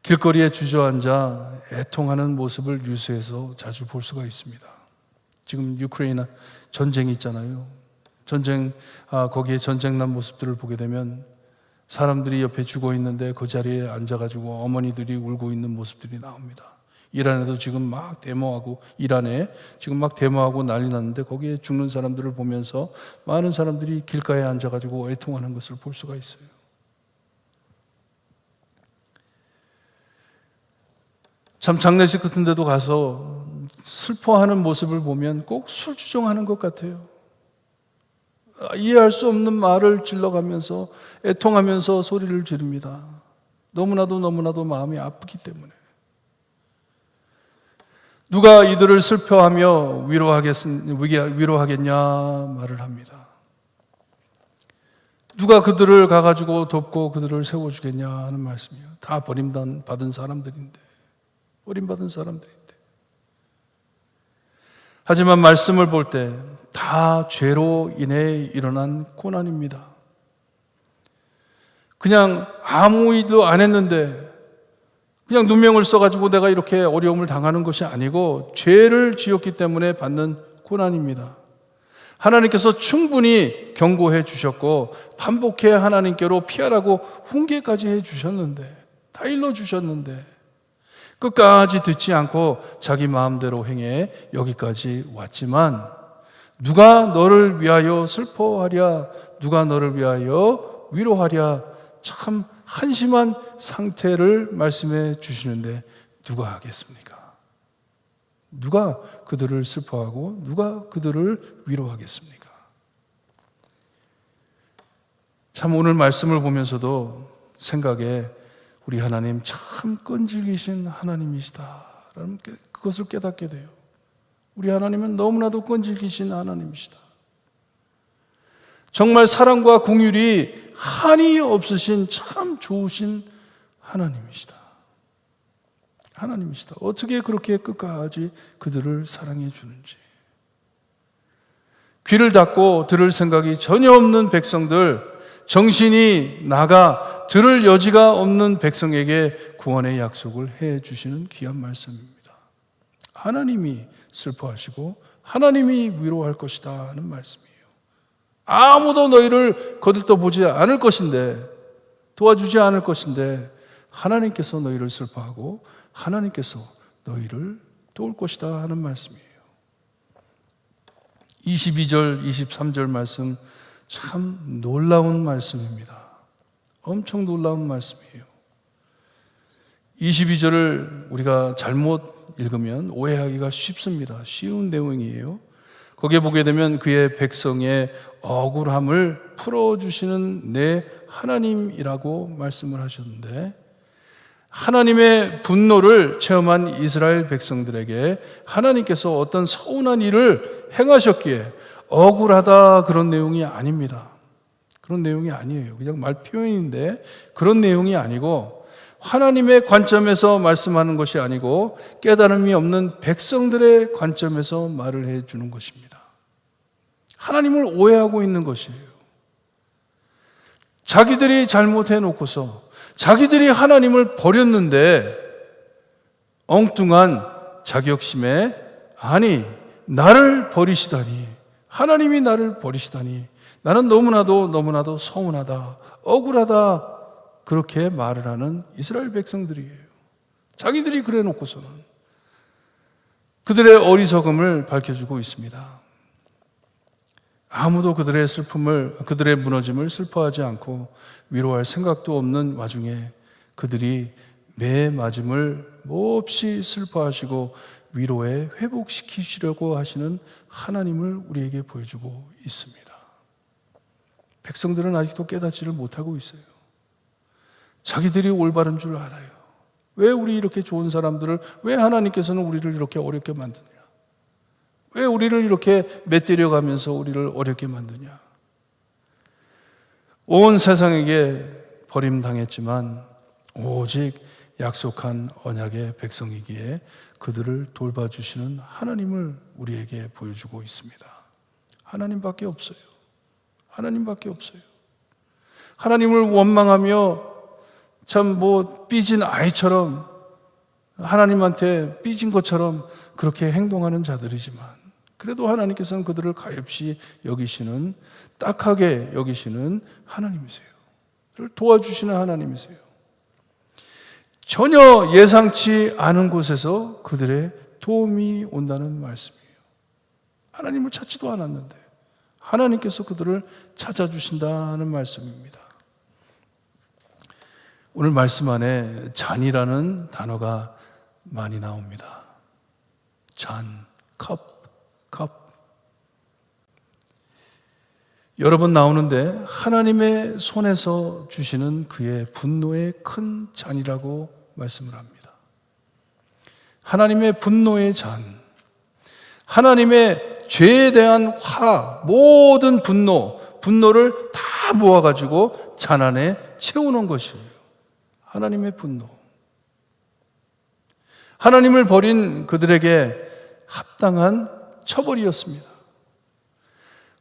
길거리에 주저앉아 애통하는 모습을 뉴스에서 자주 볼 수가 있습니다. 지금 유크레인 전쟁이 있잖아요. 거기에 전쟁난 모습들을 보게 되면 사람들이 옆에 죽어 있는데 그 자리에 앉아가지고 어머니들이 울고 있는 모습들이 나옵니다. 이란에 지금 막 데모하고 난리 났는데 거기에 죽는 사람들을 보면서 많은 사람들이 길가에 앉아가지고 애통하는 것을 볼 수가 있어요. 참 장례식 같은 데도 가서 슬퍼하는 모습을 보면 꼭 술주정하는 것 같아요. 이해할 수 없는 말을 질러가면서 애통하면서 소리를 지릅니다. 너무나도 마음이 아프기 때문에. 누가 이들을 슬퍼하며 위로하겠냐 말을 합니다. 누가 그들을 가가지고 돕고 그들을 세워주겠냐 하는 말씀이에요. 다 버림받은 사람들인데. 하지만 말씀을 볼 때 다 죄로 인해 일어난 고난입니다. 그냥 아무 일도 안 했는데 그냥 누명을 써가지고 내가 이렇게 어려움을 당하는 것이 아니고 죄를 지었기 때문에 받는 고난입니다. 하나님께서 충분히 경고해 주셨고 반복해 하나님께로 피하라고 훈계까지 해 주셨는데, 다 일러 주셨는데 끝까지 듣지 않고 자기 마음대로 행해 여기까지 왔지만, 누가 너를 위하여 슬퍼하랴, 누가 너를 위하여 위로하랴, 참 한심한 상태를 말씀해 주시는데 누가 하겠습니까? 누가 그들을 슬퍼하고 누가 그들을 위로하겠습니까? 참 오늘 말씀을 보면서도 생각에 우리 하나님 참 끈질기신 하나님이시다라는 그것을 깨닫게 돼요. 우리 하나님은 너무나도 끈질기신 하나님이시다. 정말 사랑과 긍휼이 한이 없으신 참 좋으신 하나님이시다. 어떻게 그렇게 끝까지 그들을 사랑해 주는지. 귀를 닫고 들을 생각이 전혀 없는 백성들, 정신이 나가 들을 여지가 없는 백성에게 구원의 약속을 해 주시는 귀한 말씀입니다. 하나님이 슬퍼하시고 하나님이 위로할 것이다 하는 말씀이에요. 아무도 너희를 거들떠보지 않을 것인데, 도와주지 않을 것인데 하나님께서 너희를 슬퍼하고 하나님께서 너희를 도울 것이다 하는 말씀이에요. 22절, 23절 말씀 참 놀라운 말씀입니다. 엄청 놀라운 말씀이에요. 22절을 우리가 잘못 읽으면 오해하기가 쉽습니다. 쉬운 내용이에요. 거기에 보게 되면 그의 백성의 억울함을 풀어주시는 내 하나님이라고 말씀을 하셨는데, 하나님의 분노를 체험한 이스라엘 백성들에게 하나님께서 어떤 서운한 일을 행하셨기에 억울하다 그런 내용이 아닙니다. 그런 내용이 아니에요. 그냥 말 표현인데 그런 내용이 아니고, 하나님의 관점에서 말씀하는 것이 아니고 깨달음이 없는 백성들의 관점에서 말을 해주는 것입니다. 하나님을 오해하고 있는 것이에요. 자기들이 잘못해 놓고서 자기들이 하나님을 버렸는데 엉뚱한 자격심에, 아니 나를 버리시다니, 하나님이 나를 버리시다니 나는 너무나도 서운하다, 억울하다, 그렇게 말을 하는 이스라엘 백성들이에요. 자기들이 그래 놓고서는 그들의 어리석음을 밝혀주고 있습니다. 아무도 그들의 슬픔을, 그들의 무너짐을 슬퍼하지 않고 위로할 생각도 없는 와중에 그들이 매 맞음을 몹시 슬퍼하시고 위로에 회복시키시려고 하시는 하나님을 우리에게 보여주고 있습니다. 백성들은 아직도 깨닫지를 못하고 있어요. 자기들이 올바른 줄 알아요. 왜 우리 이렇게 좋은 사람들을, 왜 하나님께서는 우리를 이렇게 어렵게 만드냐? 왜 우리를 이렇게 매때려가면서 우리를 어렵게 만드냐? 온 세상에게 버림당했지만 오직 약속한 언약의 백성이기에 그들을 돌봐주시는 하나님을 우리에게 보여주고 있습니다. 하나님밖에 없어요. 하나님을 원망하며 참 삐진 아이처럼, 하나님한테 삐진 것처럼 그렇게 행동하는 자들이지만, 그래도 하나님께서는 그들을 가엾이 여기시는, 딱하게 여기시는 하나님이세요. 그를 도와주시는 하나님이세요. 전혀 예상치 않은 곳에서 그들의 도움이 온다는 말씀이에요. 하나님을 찾지도 않았는데 하나님께서 그들을 찾아주신다는 말씀입니다. 오늘 말씀 안에 잔이라는 단어가 많이 나옵니다. 잔, 컵. 여러 번 나오는데 하나님의 손에서 주시는 그의 분노의 큰 잔이라고 말씀을 합니다. 하나님의 분노의 잔, 하나님의 죄에 대한 모든 분노를 다 모아가지고 잔 안에 채우는 것이에요. 하나님의 분노. 하나님을 버린 그들에게 합당한 처벌이었습니다.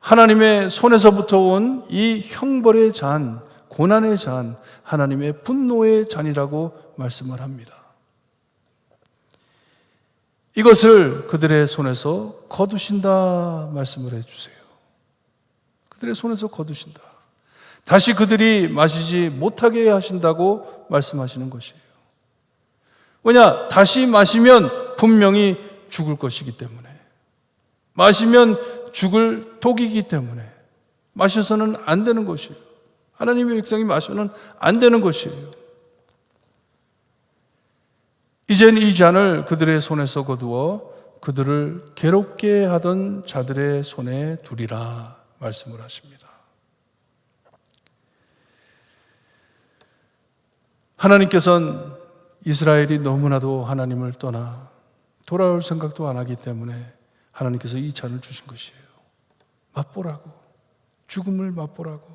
하나님의 손에서부터 온 이 형벌의 잔, 고난의 잔, 하나님의 분노의 잔이라고 말씀을 합니다. 이것을 그들의 손에서 거두신다 말씀을 해주세요. 그들의 손에서 거두신다. 다시 그들이 마시지 못하게 하신다고 말씀하시는 것이에요. 왜냐? 다시 마시면 분명히 죽을 것이기 때문에, 마시면 죽을 독이기 때문에 마셔서는 안 되는 것이에요. 하나님의 백성이 마셔는 안 되는 것이에요. 이젠 이 잔을 그들의 손에서 거두어 그들을 괴롭게 하던 자들의 손에 두리라 말씀을 하십니다. 하나님께서는 이스라엘이 너무나도 하나님을 떠나 돌아올 생각도 안 하기 때문에 하나님께서 이 잔을 주신 것이에요. 맛보라고, 죽음을 맛보라고,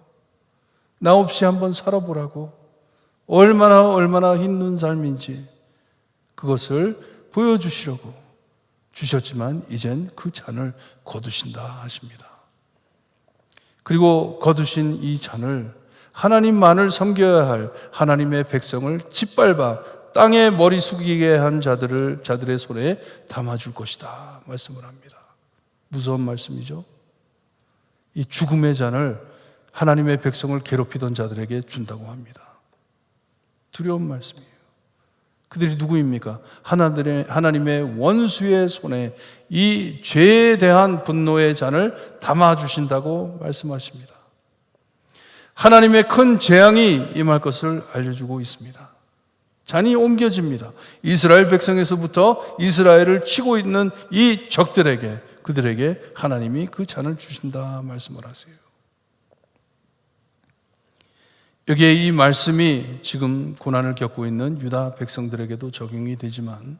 나 없이 한번 살아보라고, 얼마나 힘든 삶인지 그것을 보여주시려고 주셨지만 이젠 그 잔을 거두신다 하십니다. 그리고 거두신 이 잔을 하나님만을 섬겨야 할 하나님의 백성을 짓밟아 땅에 머리 숙이게 한 자들의 손에 담아줄 것이다 말씀을 합니다. 무서운 말씀이죠. 이 죽음의 잔을 하나님의 백성을 괴롭히던 자들에게 준다고 합니다. 두려운 말씀이에요. 그들이 누구입니까? 하나님의 원수의 손에 이 죄에 대한 분노의 잔을 담아주신다고 말씀하십니다. 하나님의 큰 재앙이 임할 것을 알려주고 있습니다. 잔이 옮겨집니다. 이스라엘 백성에서부터 이스라엘을 치고 있는 이 적들에게, 그들에게 하나님이 그 잔을 주신다 말씀을 하세요. 여기에 이 말씀이 지금 고난을 겪고 있는 유다 백성들에게도 적용이 되지만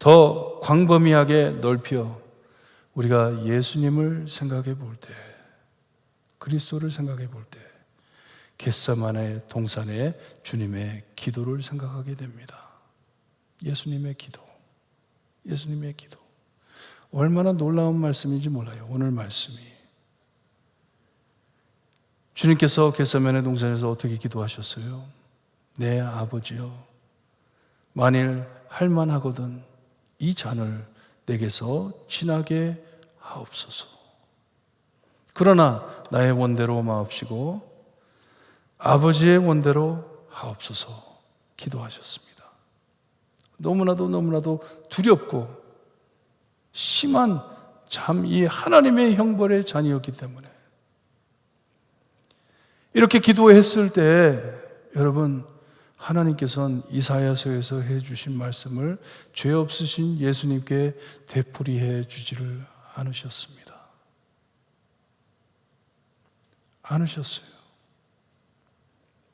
더 광범위하게 넓혀 우리가 예수님을 생각해 볼 때, 그리스도를 생각해 볼 때 겟세마네 동산의 주님의 기도를 생각하게 됩니다. 예수님의 기도, 예수님의 기도. 얼마나 놀라운 말씀인지 몰라요. 오늘 말씀이. 주님께서 겟세마네 동산에서 어떻게 기도하셨어요? 내 아버지여, 만일 할만하거든 이 잔을 내게서 지나게 하옵소서. 그러나 나의 원대로 마옵시고 아버지의 원대로 하옵소서 기도하셨습니다. 너무나도 두렵고 심한 참 이 하나님의 형벌의 잔이었기 때문에 이렇게 기도했을 때 여러분, 하나님께서는 이사야서에서 해주신 말씀을 죄 없으신 예수님께 되풀이해 주지를 않으셨습니다. 않으셨어요.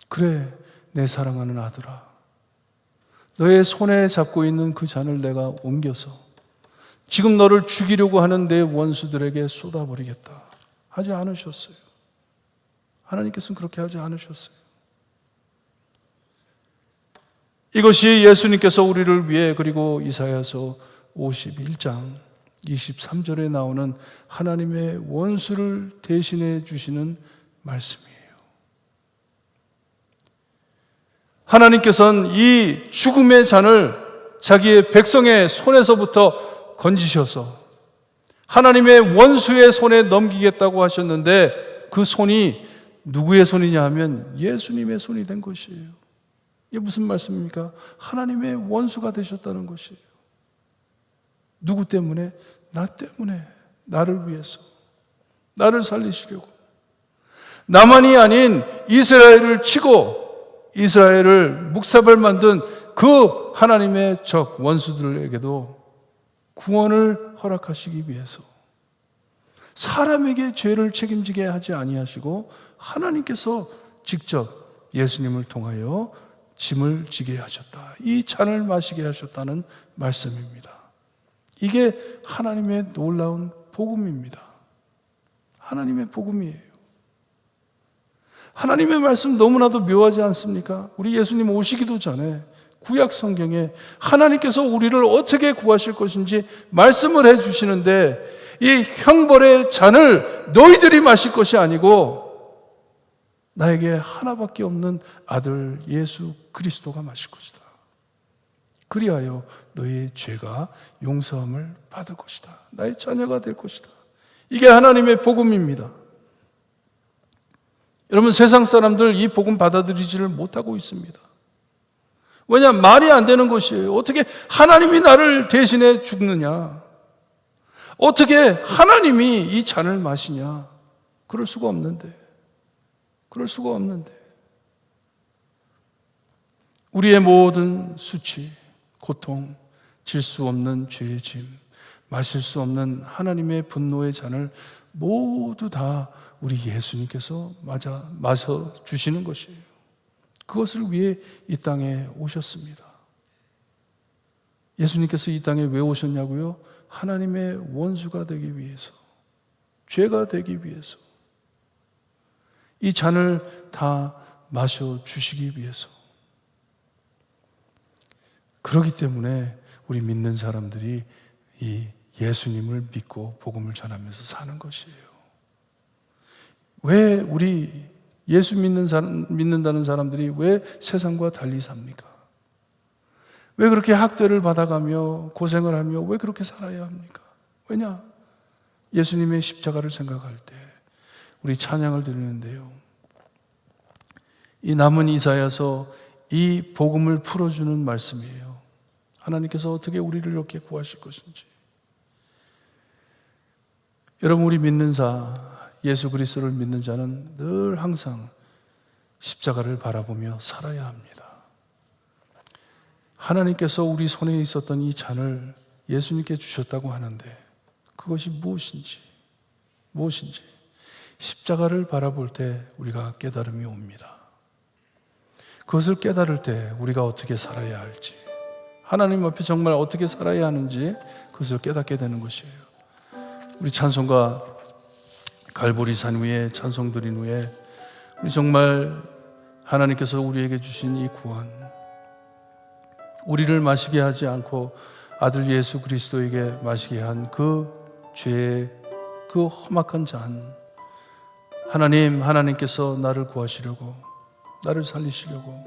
그래, 내 사랑하는 아들아, 너의 손에 잡고 있는 그 잔을 내가 옮겨서 지금 너를 죽이려고 하는 내 원수들에게 쏟아버리겠다 하지 않으셨어요. 하나님께서는 그렇게 하지 않으셨어요. 이것이 예수님께서 우리를 위해, 그리고 이사야서 51장 23절에 나오는 하나님의 원수를 대신해 주시는 말씀이에요. 하나님께서는 이 죽음의 잔을 자기의 백성의 손에서부터 건지셔서 하나님의 원수의 손에 넘기겠다고 하셨는데 그 손이 누구의 손이냐 하면 예수님의 손이 된 것이에요. 이게 무슨 말씀입니까? 하나님의 원수가 되셨다는 것이에요. 누구 때문에? 나 때문에, 나를 위해서, 나를 살리시려고. 나만이 아닌 이스라엘을 치고 이스라엘을 묵사발 만든 그 하나님의 적 원수들에게도 구원을 허락하시기 위해서, 사람에게 죄를 책임지게 하지 아니하시고 하나님께서 직접 예수님을 통하여 짐을 지게 하셨다. 이 잔을 마시게 하셨다는 말씀입니다. 이게 하나님의 놀라운 복음입니다. 하나님의 복음이에요. 하나님의 말씀 너무나도 묘하지 않습니까? 우리 예수님 오시기도 전에 구약 성경에 하나님께서 우리를 어떻게 구하실 것인지 말씀을 해주시는데, 이 형벌의 잔을 너희들이 마실 것이 아니고 나에게 하나밖에 없는 아들 예수 그리스도가 마실 것이다. 그리하여 너희의 죄가 용서함을 받을 것이다. 나의 자녀가 될 것이다. 이게 하나님의 복음입니다. 여러분, 세상 사람들 이 복음 받아들이지를 못하고 있습니다. 왜냐? 말이 안 되는 것이에요. 어떻게 하나님이 나를 대신해 죽느냐? 어떻게 하나님이 이 잔을 마시냐? 그럴 수가 없는데. 우리의 모든 수치, 고통, 질 수 없는 죄의 짐, 마실 수 없는 하나님의 분노의 잔을 모두 다 우리 예수님께서 마셔 주시는 것이에요. 그것을 위해 이 땅에 오셨습니다. 예수님께서 이 땅에 왜 오셨냐고요? 하나님의 원수가 되기 위해서, 죄가 되기 위해서, 이 잔을 다 마셔 주시기 위해서. 그렇기 때문에 우리 믿는 사람들이 이 예수님을 믿고 복음을 전하면서 사는 것이에요. 왜 우리 예수 믿는다는 사람들이 왜 세상과 달리 삽니까? 왜 그렇게 학대를 받아가며 고생을 하며 왜 그렇게 살아야 합니까? 왜냐? 예수님의 십자가를 생각할 때 우리 찬양을 드리는데요, 이 남은 이사야서 이 복음을 풀어주는 말씀이에요. 하나님께서 어떻게 우리를 이렇게 구하실 것인지. 여러분, 우리 믿는 예수 그리스도를 믿는 자는 늘 항상 십자가를 바라보며 살아야 합니다. 하나님께서 우리 손에 있었던 이 잔을 예수님께 주셨다고 하는데 그것이 무엇인지 십자가를 바라볼 때 우리가 깨달음이 옵니다. 그것을 깨달을 때 우리가 어떻게 살아야 할지, 하나님 앞에 정말 어떻게 살아야 하는지 그것을 깨닫게 되는 것이에요. 우리 찬송가 갈보리 산 위에 찬송 드린 후에 우리 정말 하나님께서 우리에게 주신 이 구원, 우리를 마시게 하지 않고 아들 예수 그리스도에게 마시게 한 그 죄의 그 험악한 잔, 하나님께서 나를 구하시려고, 나를 살리시려고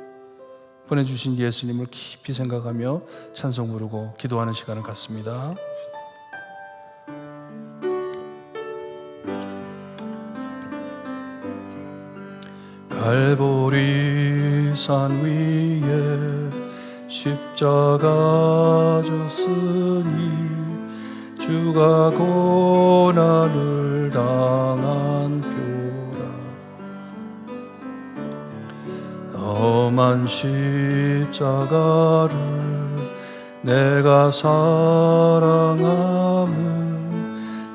보내주신 예수님을 깊이 생각하며 찬송 부르고 기도하는 시간을 갖습니다. 갈보리 산 위에 십자가 졌으니 주가 고난을 당한 표라. 험한 십자가를 내가 사랑함은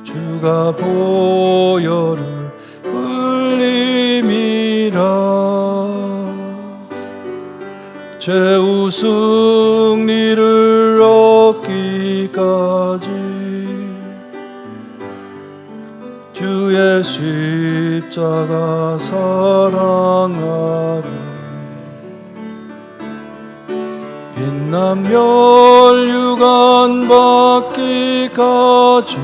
주가 보혈을 흘림이라. 최후 승리를 얻기까지 주의 십자가 사랑하리. 빛난 멸류관 받기까지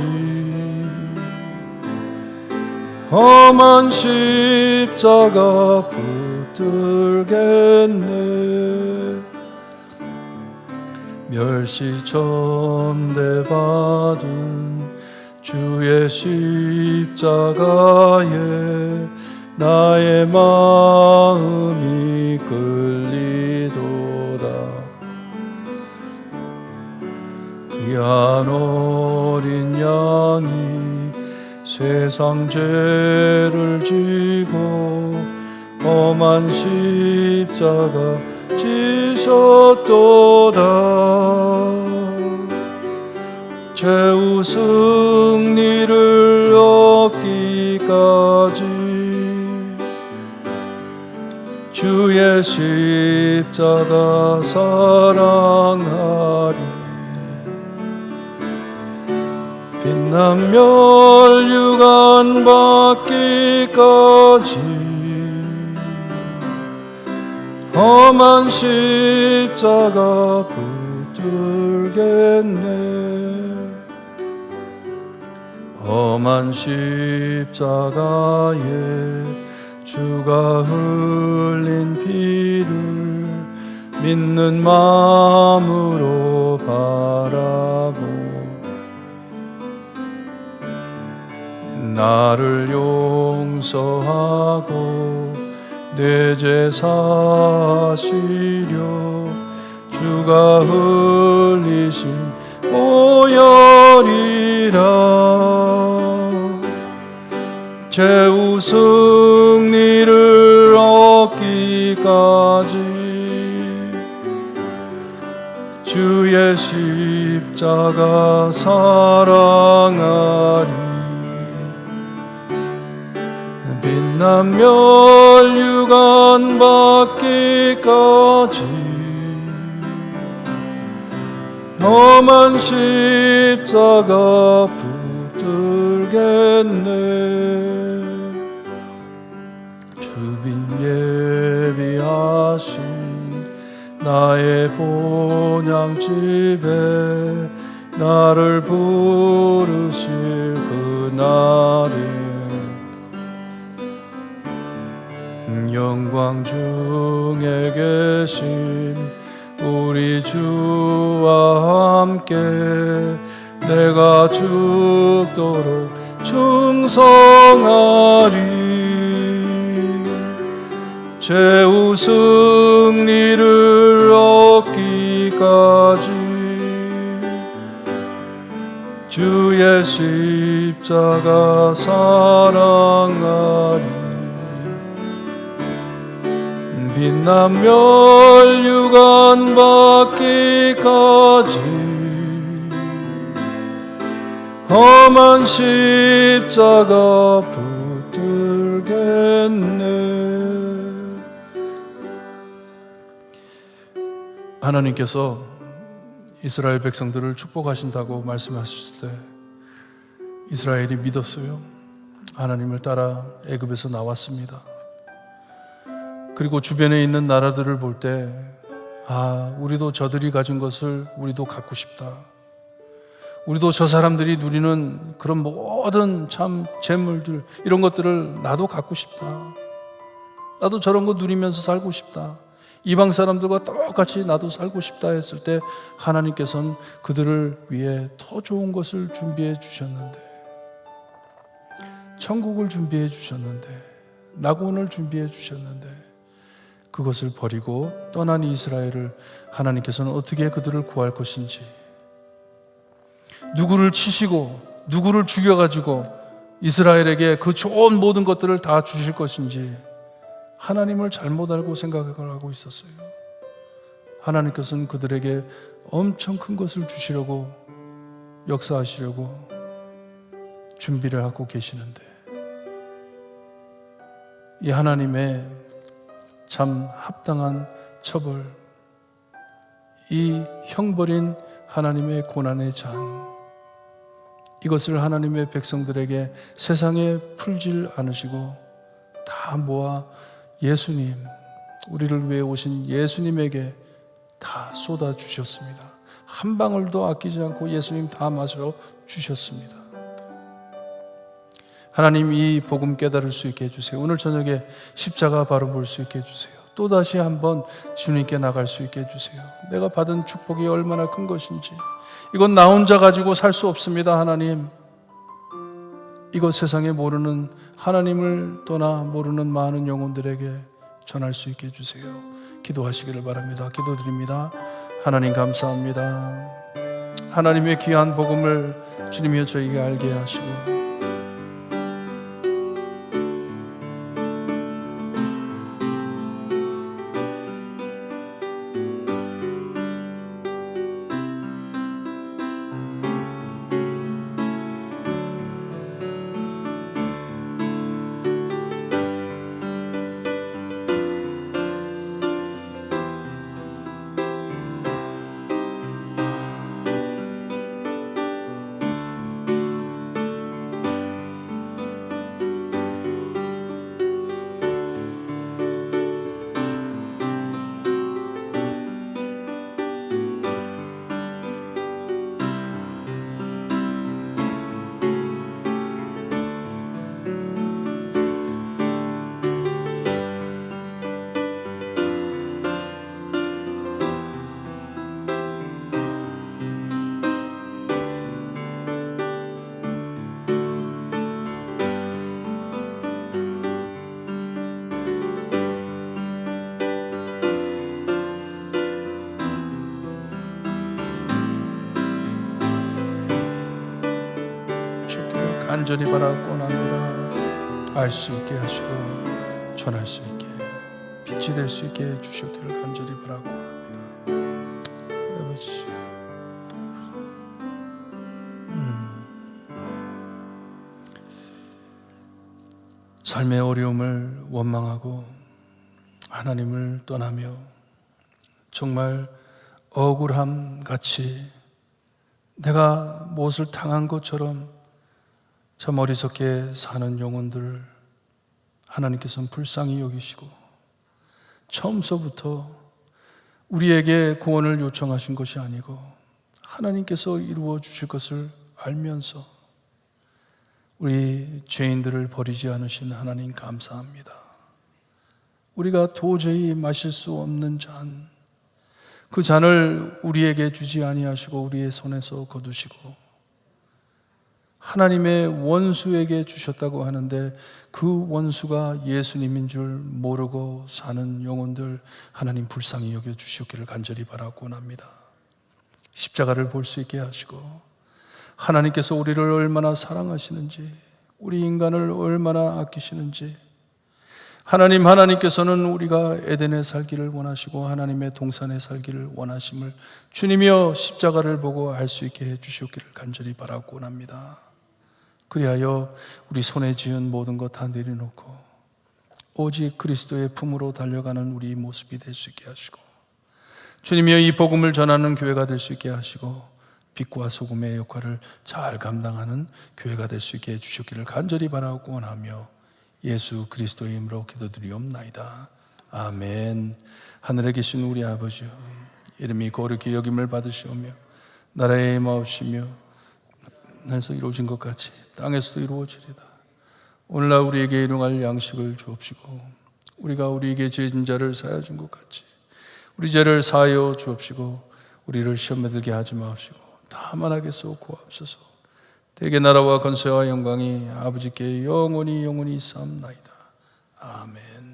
험한 십자가 붙들겠네. 멸시천대받은 주의 십자가에 나의 마음이 끌리도다. 귀한 어린 양이 세상 죄를 지고 험한 십자가 지셨도다. 최후 승리를 십자가 사랑하리. 빛난 멸류관 받기까지 험한 십자가 붙들겠네. 험한 십자가에 주가 흘린 피를 믿는 마음으로 바라보. 나를 용서하고 내 죄 사시려 주가 흘리신 보혈이라. 최후 승리를 얻기까지 주의 십자가 사랑하리. 빛난 멸류관 받기까지 험한 십자가 붙들겠네. 주비 예비하신 나의 본향집에 나를 부르실 그날에 영광 중에 계신 우리 주와 함께 내가 죽도록 충성하리. 최후 승리를 얻기까지 주의 십자가 사랑하리. 빛난 멸류관 받기까지 험한 십자가 붙들겠네. 하나님께서 이스라엘 백성들을 축복하신다고 말씀하셨을 때 이스라엘이 믿었어요. 하나님을 따라 애굽에서 나왔습니다. 그리고 주변에 있는 나라들을 볼 때 우리도 저들이 가진 것을 우리도 갖고 싶다. 우리도 저 사람들이 누리는 그런 모든 참 재물들 이런 것들을 나도 갖고 싶다. 나도 저런 거 누리면서 살고 싶다. 이방 사람들과 똑같이 나도 살고 싶다 했을 때 하나님께서는 그들을 위해 더 좋은 것을 준비해 주셨는데, 천국을 준비해 주셨는데, 낙원을 준비해 주셨는데 그것을 버리고 떠난 이스라엘을 하나님께서는 어떻게 그들을 구할 것인지, 누구를 치시고 누구를 죽여가지고 이스라엘에게 그 좋은 모든 것들을 다 주실 것인지 하나님을 잘못 알고 생각을 하고 있었어요. 하나님께서는 그들에게 엄청 큰 것을 주시려고 역사하시려고 준비를 하고 계시는데, 이 하나님의 참 합당한 처벌, 이 형벌인 하나님의 고난의 잔, 이것을 하나님의 백성들에게 세상에 풀질 않으시고 다 모아 예수님, 우리를 위해 오신 예수님에게 다 쏟아 주셨습니다. 한 방울도 아끼지 않고 예수님 다 마셔 주셨습니다. 하나님, 이 복음 깨달을 수 있게 해주세요. 오늘 저녁에 십자가 바로 볼 수 있게 해주세요. 또다시 한번 주님께 나갈 수 있게 해주세요. 내가 받은 축복이 얼마나 큰 것인지, 이건 나 혼자 가지고 살 수 없습니다. 하나님, 이것 세상에 모르는, 하나님을 떠나 모르는 많은 영혼들에게 전할 수 있게 해주세요. 기도하시기를 바랍니다. 기도드립니다. 하나님 감사합니다. 하나님의 귀한 복음을 주님이여 저에게 알게 하시고 간절히 바라고 원합니다. 알 수 있게 하시고 전할 수 있게 빛이 될 수 있게 해주시기를 간절히 바라고 원합니다. 아버지, 삶의 어려움을 원망하고 하나님을 떠나며 정말 억울함 같이 내가 무엇을 당한 것처럼 참 어리석게 사는 영혼들 하나님께서는 불쌍히 여기시고 처음서부터 우리에게 구원을 요청하신 것이 아니고 하나님께서 이루어 주실 것을 알면서 우리 죄인들을 버리지 않으신 하나님 감사합니다. 우리가 도저히 마실 수 없는 잔, 그 잔을 우리에게 주지 아니하시고 우리의 손에서 거두시고 하나님의 원수에게 주셨다고 하는데 그 원수가 예수님인 줄 모르고 사는 영혼들 하나님 불쌍히 여겨주시기를 간절히 바라고 원합니다. 십자가를 볼 수 있게 하시고 하나님께서 우리를 얼마나 사랑하시는지, 우리 인간을 얼마나 아끼시는지, 하나님께서는 우리가 에덴에 살기를 원하시고 하나님의 동산에 살기를 원하심을 주님이여 십자가를 보고 알 수 있게 해주시기를 간절히 바라고 원합니다. 그리하여 우리 손에 쥐은 모든 것 다 내려놓고 오직 그리스도의 품으로 달려가는 우리 모습이 될 수 있게 하시고 주님이여 이 복음을 전하는 교회가 될 수 있게 하시고 빛과 소금의 역할을 잘 감당하는 교회가 될 수 있게 해주시기를 간절히 바라고 원하며 예수 그리스도의 이름으로 기도드리옵나이다. 아멘. 하늘에 계신 우리 아버지여, 이름이 거룩히 여김을 받으시오며 나라의 임하옵시며 하늘에서 이루어진 것 같이 땅에서도 이루어지리다. 오늘날 우리에게 일용할 양식을 주옵시고 우리가 우리에게 죄진 자를 사하여 준 것 같이 우리 죄를 사하여 주옵시고 우리를 시험에 들게 하지 마옵시고 다만 악에서 구하옵소서. 대개 나라와 권세와 영광이 아버지께 영원히 영원히 쌓옵나이다. 아멘.